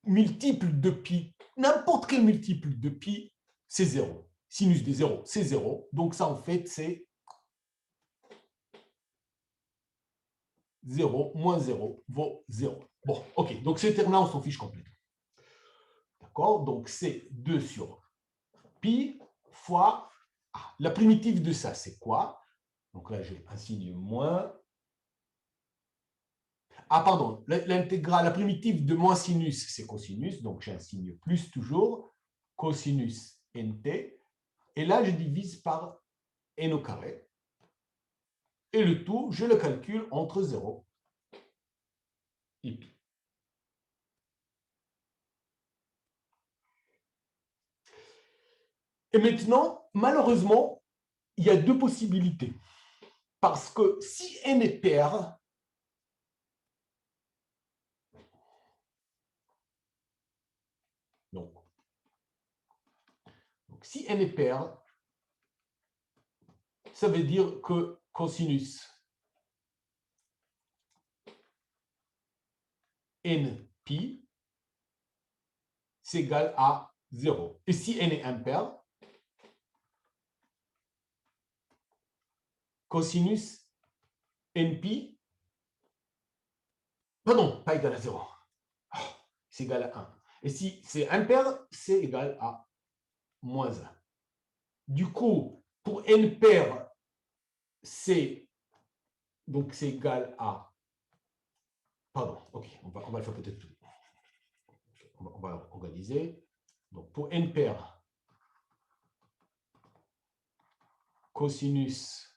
multiple de pi, n'importe quel multiple de pi, c'est 0. Sinus de 0, c'est 0. Donc ça, en fait, c'est 0 moins 0 vaut 0. Bon, ok. Donc ces termes-là, on s'en fiche complètement. D'accord? Donc c'est 2 sur pi fois la primitive de ça, c'est quoi? Donc là, j'ai un signe moins. Ah, pardon, l'intégrale, la primitive de moins sinus, c'est cosinus, donc j'ai un signe plus toujours, cosinus nt, et là, je divise par n au carré, et le tout, je le calcule entre 0 et pi. Et maintenant, malheureusement, il y a 2 possibilités, parce que si n est pair, donc si n est pair, ça veut dire que cosinus npi, c'est égal à 0. Et si n est impair, cosinus np, pardon, pas égal à 0, c'est égal à 1. Et si c'est impair, c'est égal à moins 1. Du coup, pour n pair, c'est donc c'est égal à... Pardon, ok, on va le faire peut-être tout. On va organiser. Donc pour n pair, cosinus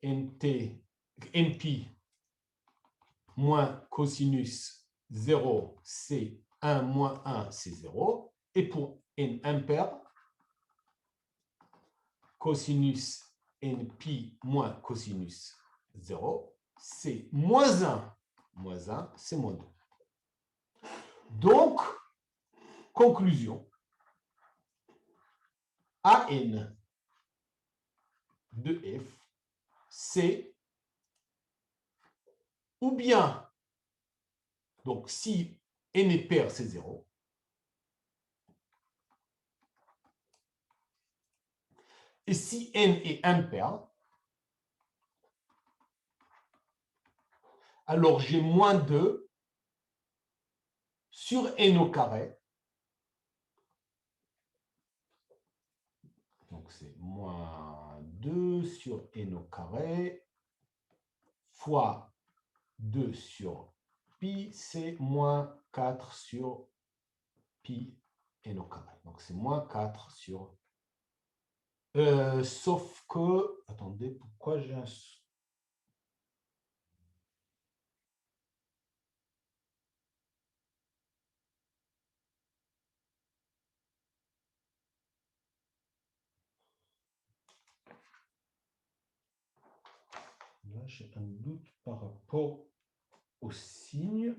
np moins cosinus 0, c'est 1 moins 1, c'est 0. Et pour n impair, cosinus np moins cosinus 0, c'est moins 1. Moins 1, c'est moins 2. Donc, conclusion, AN de F, c'est ou bien, donc si n est pair, c'est 0, et si n est impair, alors j'ai moins 2 sur n au carré. Donc c'est moins 2 sur n au carré fois 2 sur pi, c'est moins 4 sur pi n au carré. Donc c'est moins 4 sur... sauf que... Attendez, pourquoi j'ai un... Là, j'ai un doute par rapport au signe.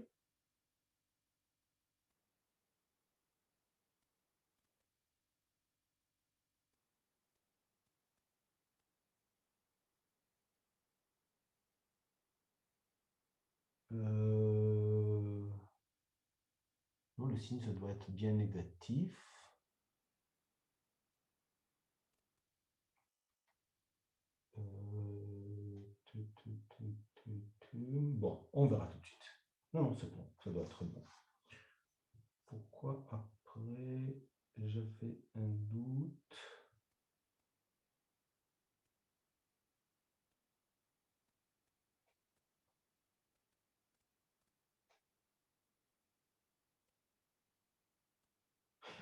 Non, le signe, ça doit être bien négatif. Bon, on verra tout de suite. Non, non, c'est bon, ça doit être bon. Pourquoi après, j'avais un doute?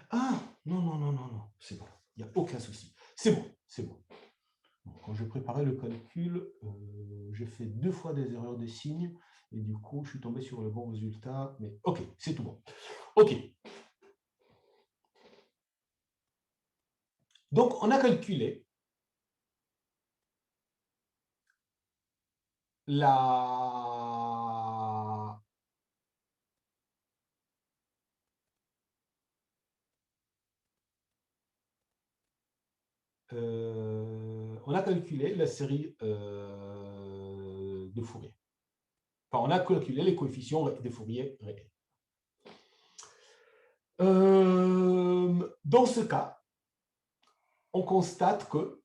Ah, non, non, non, non, non, c'est bon, il n'y a aucun souci. C'est bon, c'est bon. Bon, quand je préparais le calcul, j'ai fait 2 fois des erreurs de signes, et du coup, je suis tombé sur le bon résultat, mais ok, c'est tout bon. Ok. Donc, on a calculé la... on a calculé la série de Fourier. Enfin, on a calculé les coefficients de Fourier réels. Dans ce cas, on constate que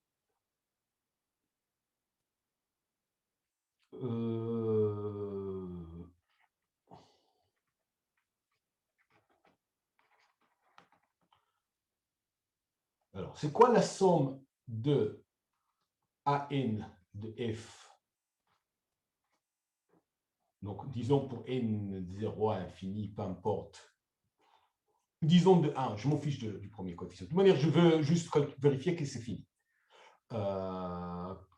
alors, c'est quoi la somme de AN de F? Donc, disons pour n de 0 à infini, peu importe. Disons de 1, je m'en fiche du premier coefficient. De toute manière, je veux juste vérifier que c'est fini.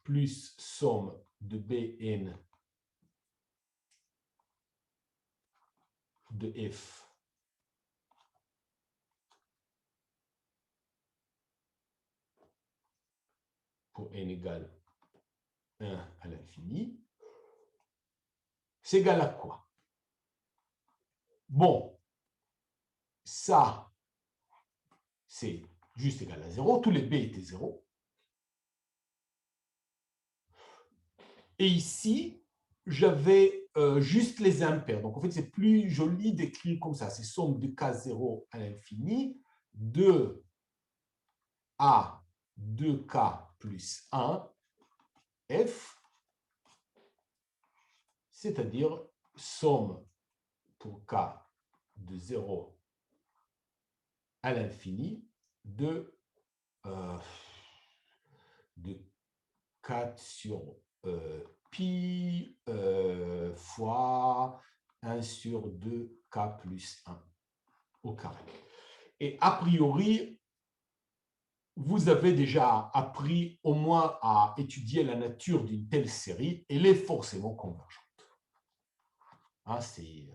Plus somme de Bn de F pour n égale 1 à l'infini, c'est égal à quoi? Bon, ça, c'est juste égal à 0. Tous les b étaient 0. Et ici, j'avais juste les impairs. Donc, en fait, c'est plus joli d'écrire comme ça. C'est somme de K0 à l'infini de A 2K plus 1 F, c'est-à-dire somme pour K de 0 à l'infini de 4 sur pi fois 1 sur 2k plus 1 au carré. Et a priori, vous avez déjà appris au moins à étudier la nature d'une telle série. Elle est forcément convergente. Hein, c'est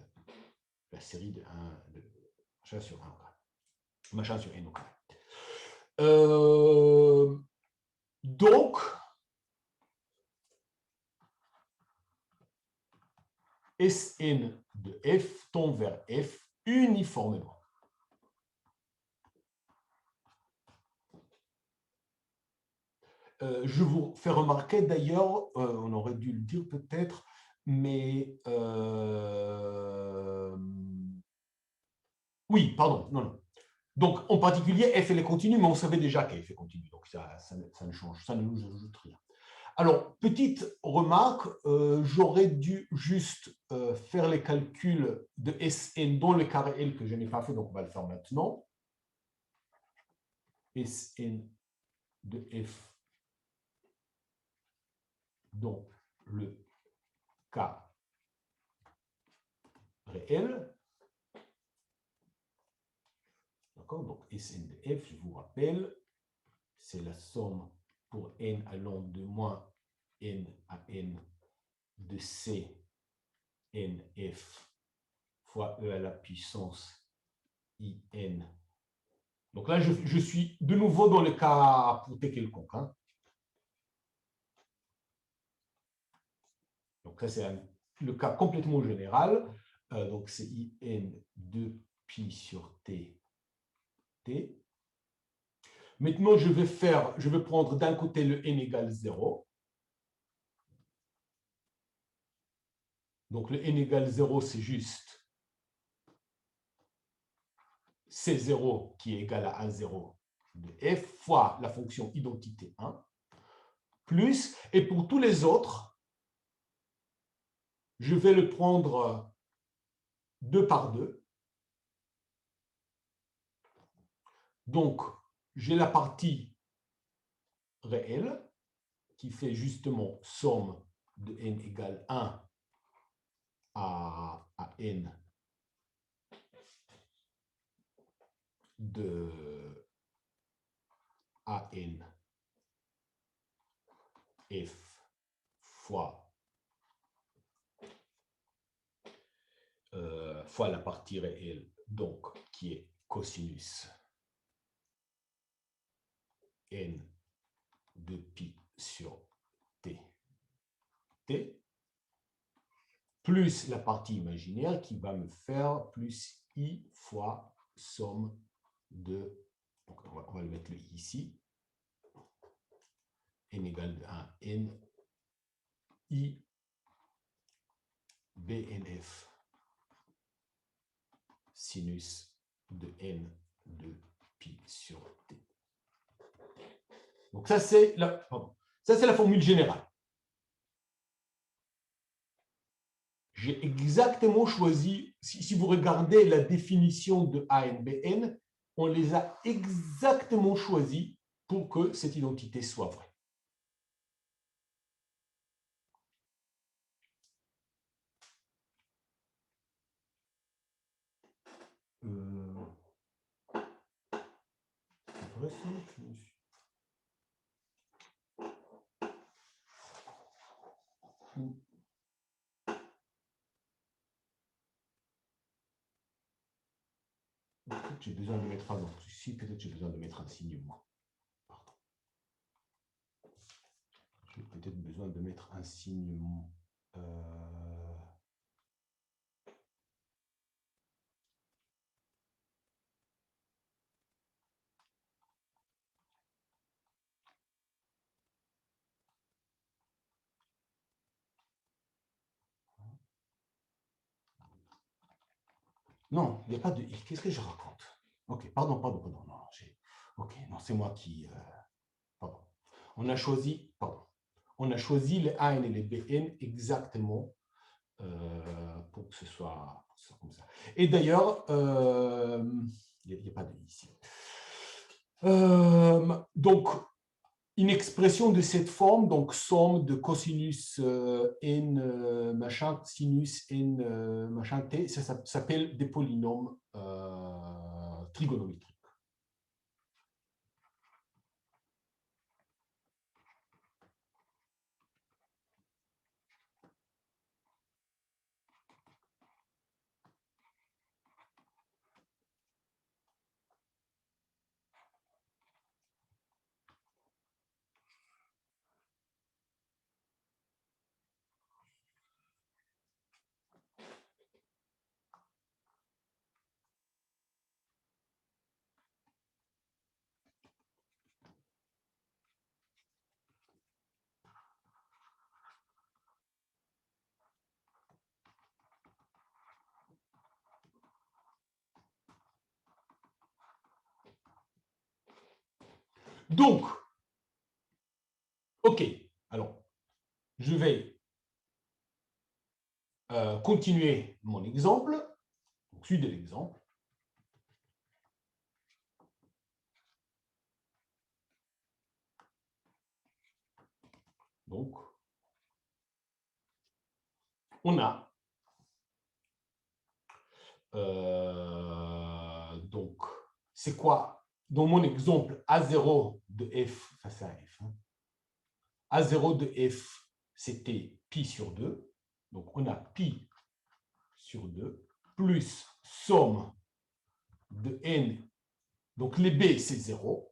la série de 1, de machin sur 1 au carré. Machin sur n au carré. Donc, Sn de f tend vers f uniformément. Je vous fais remarquer d'ailleurs, on aurait dû le dire peut-être, mais oui, pardon, non. Donc, en particulier, f elle est continue, mais on savait déjà qu'f est continue, donc ça ne change, ça ne nous ajoute rien. Alors, petite remarque, j'aurais dû juste faire les calculs de Sn dans le carré L que je n'ai pas fait, donc on va le faire maintenant. Sn de f dans le cas réel. D'accord? Donc, Sn de f, je vous rappelle, c'est la somme pour n allant de moins n à n de c nf fois e à la puissance in. Donc là, je suis de nouveau dans le cas pour t quelconque. Hein. Donc ça, c'est le cas complètement général. Donc c'est in de pi sur t, t. Maintenant, je vais prendre d'un côté le n égale 0. Donc le n égale 0, c'est juste C0 qui est égal à A0 de f fois la fonction identité 1, plus, et pour tous les autres, je vais le prendre 2 par 2. Donc, j'ai la partie réelle qui fait justement somme de n égale 1 à n de an f fois la partie réelle, donc qui est cosinus n de pi sur t, t, plus la partie imaginaire qui va me faire plus i fois somme de, donc on va le mettre le i ici, n égale à n i bnf sinus de n de pi sur t. Donc ça c'est la formule générale. J'ai exactement choisi, si vous regardez la définition de AN, BN, on les a exactement choisis pour que cette identité soit vraie. Peut-être j'ai besoin de mettre un nom. Ici, peut-être j'ai besoin de mettre un signe moins. Pardon. J'ai peut-être besoin de mettre un signe moins. Non, il n'y a pas de i. Qu'est-ce que je raconte? Ok, pardon. Non, ok, non, c'est moi qui. Pardon. On a choisi, les AN et les BN exactement pour que ce soit comme ça. Et d'ailleurs, il n'y a pas de i ici. Donc, une expression de cette forme, donc somme de cosinus n machin, sinus n machin t, ça s'appelle des polynômes trigonométriques. Donc, ok, alors, je vais continuer mon exemple. Donc, suite de l'exemple. Donc, on a donc, c'est quoi? Dans mon exemple, A0 de f, ça c'est un f. Hein. A0 de f, c'était pi sur 2. Donc, on a pi sur 2 plus somme de n. Donc, les b, c'est 0.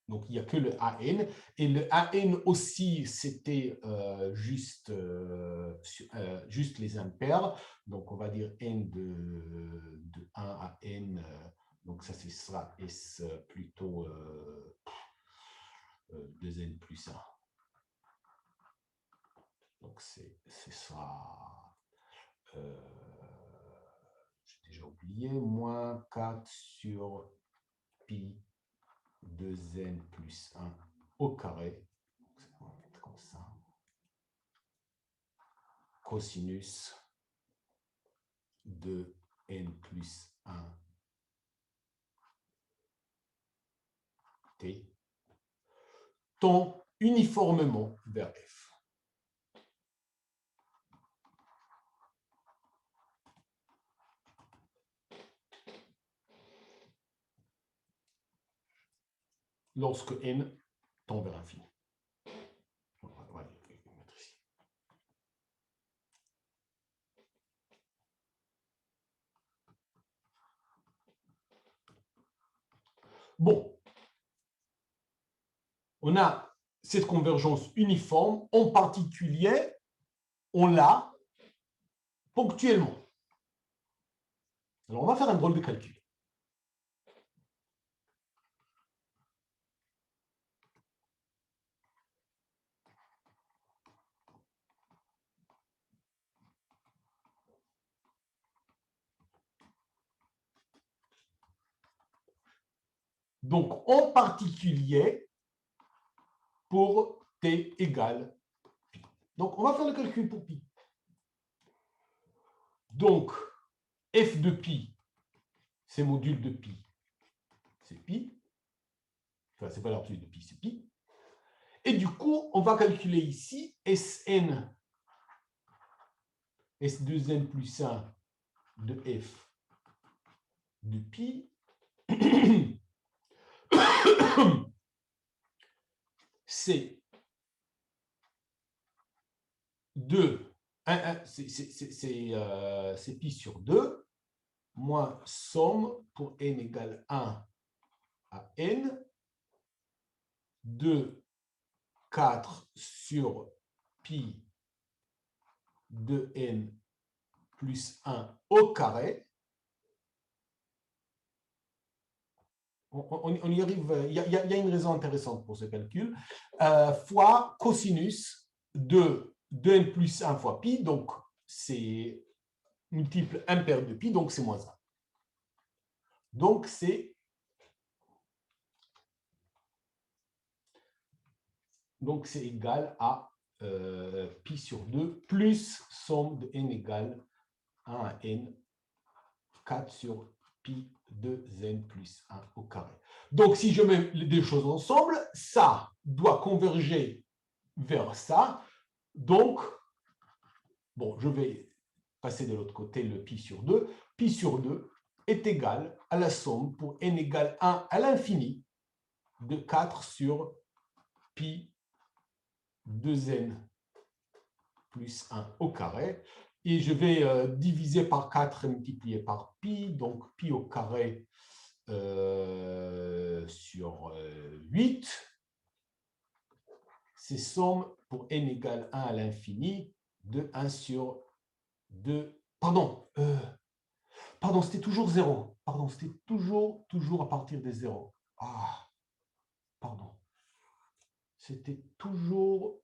Donc, il n'y a que le AN. Et le AN aussi, c'était juste les impairs. Donc, on va dire n de 1 à n. Donc, ça, ce sera S plutôt 2n plus 1. Donc, ce sera, j'ai déjà oublié, moins 4 sur pi 2n plus 1 au carré. On va mettre comme ça. Cosinus de n plus 1 t tend uniformément vers f. Lorsque n tend vers l'infini. Bon, on a cette convergence uniforme, en particulier, on l'a ponctuellement. Alors, on va faire un drôle de calcul. Donc, en particulier, pour t égale pi. Donc, on va faire le calcul pour pi. Donc, f de pi, c'est module de pi, c'est pi. Enfin, c'est pas l'amplitude de pi, c'est pi. Et du coup, on va calculer ici Sn, S2n plus 1 de f de pi. C'est 2, c'est pi sur 2, moins somme pour n égale 1 à n, de 4 sur pi de n plus 1 au carré. On y arrive, il y a une raison intéressante pour ce calcul, fois cosinus de 2n plus 1 fois pi, donc c'est multiple impair de pi, donc c'est moins 1. Donc, c'est égal à pi sur 2 plus somme de n égale 1 à n 4 sur pi de n plus 1 au carré. Donc, si je mets les deux choses ensemble, ça doit converger vers ça. Donc, bon, je vais passer de l'autre côté le pi sur 2. Pi sur 2 est égal à la somme pour n égale 1 à l'infini de 4 sur pi 2n plus 1 au carré. Et je vais diviser par 4 et multiplier par pi. Donc, pi au carré sur 8. C'est somme pour n égale 1 à l'infini de 1 sur 2. Pardon, c'était toujours 0. Pardon, c'était toujours à partir des 0. Ah, pardon. C'était toujours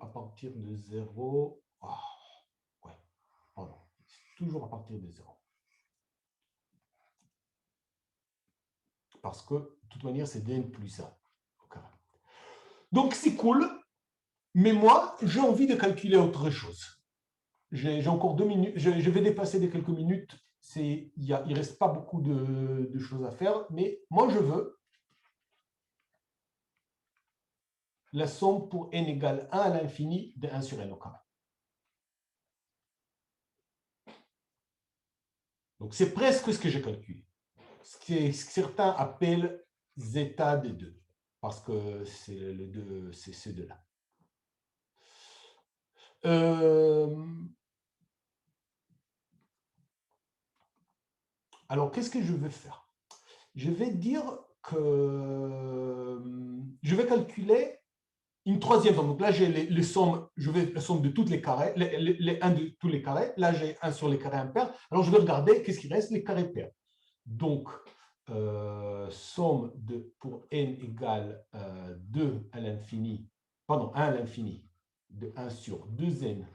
à partir de 0. Ah, ouais, pardon. Toujours à partir de 0. Parce que, de toute manière, c'est dn plus 1. Donc, c'est cool. Mais moi, j'ai envie de calculer autre chose. J'ai encore 2 minutes. Je vais dépasser de quelques minutes. Il ne reste pas beaucoup de choses à faire. Mais moi, je veux la somme pour n égale 1 à l'infini de 1 sur n au carré. Donc, c'est presque ce que j'ai calculé. Ce que certains appellent zeta des deux, parce que c'est les deux, c'est ces deux-là. Alors, qu'est-ce que je vais faire? Je vais dire que je vais calculer une troisième somme. Donc là, j'ai les sommes, la somme de tous les carrés, les 1 de tous les carrés. Là, j'ai 1 sur les carrés impairs. Alors, je vais regarder qu'est-ce qui reste, les carrés pairs. Donc, somme pour n égale 2 à l'infini, pardon, 1 à l'infini de 1 sur 2n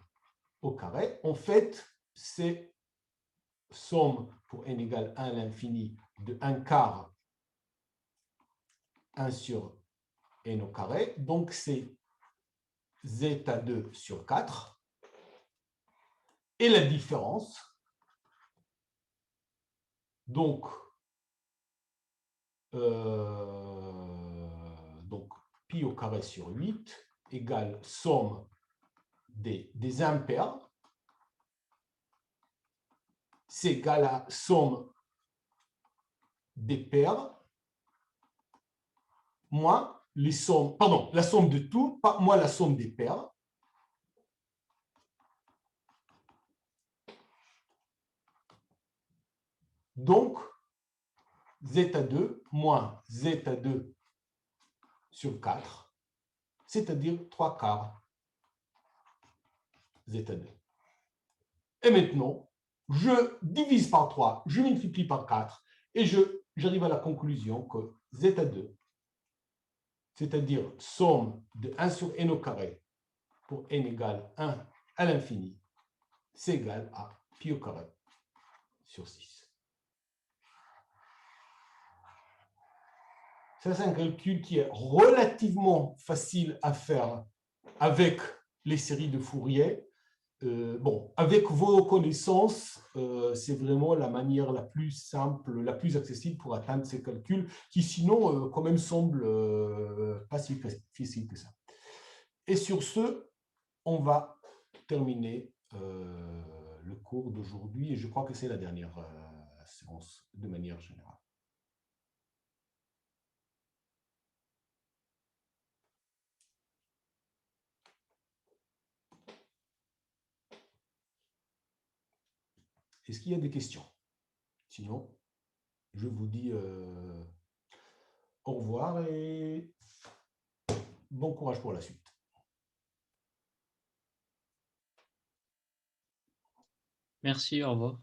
au carré. En fait, c'est somme pour n égale 1 à l'infini de 1 quart 1 sur n au carré. Donc, c'est zeta 2 sur 4. Et la différence, donc pi au carré sur 8 égale somme des impairs, c'est égal à somme des pairs moins les sommes, pardon, la somme de tout, moins la somme des pairs. Donc, zeta 2 moins zeta 2 sur 4, c'est-à-dire 3 quarts zeta 2. Et maintenant, je divise par 3, je multiplie par 4, et j'arrive à la conclusion que zeta 2, c'est-à-dire somme de 1 sur n au carré pour n égale 1 à l'infini, c'est égal à pi au carré sur 6. Ça, c'est un calcul qui est relativement facile à faire avec les séries de Fourier. Bon, avec vos connaissances, c'est vraiment la manière la plus simple, la plus accessible pour atteindre ces calculs qui, sinon, quand même semblent pas si difficiles que ça. Et sur ce, on va terminer le cours d'aujourd'hui et je crois que c'est la dernière séance de manière générale. Est-ce qu'il y a des questions? Sinon, je vous dis au revoir et bon courage pour la suite. Merci, au revoir.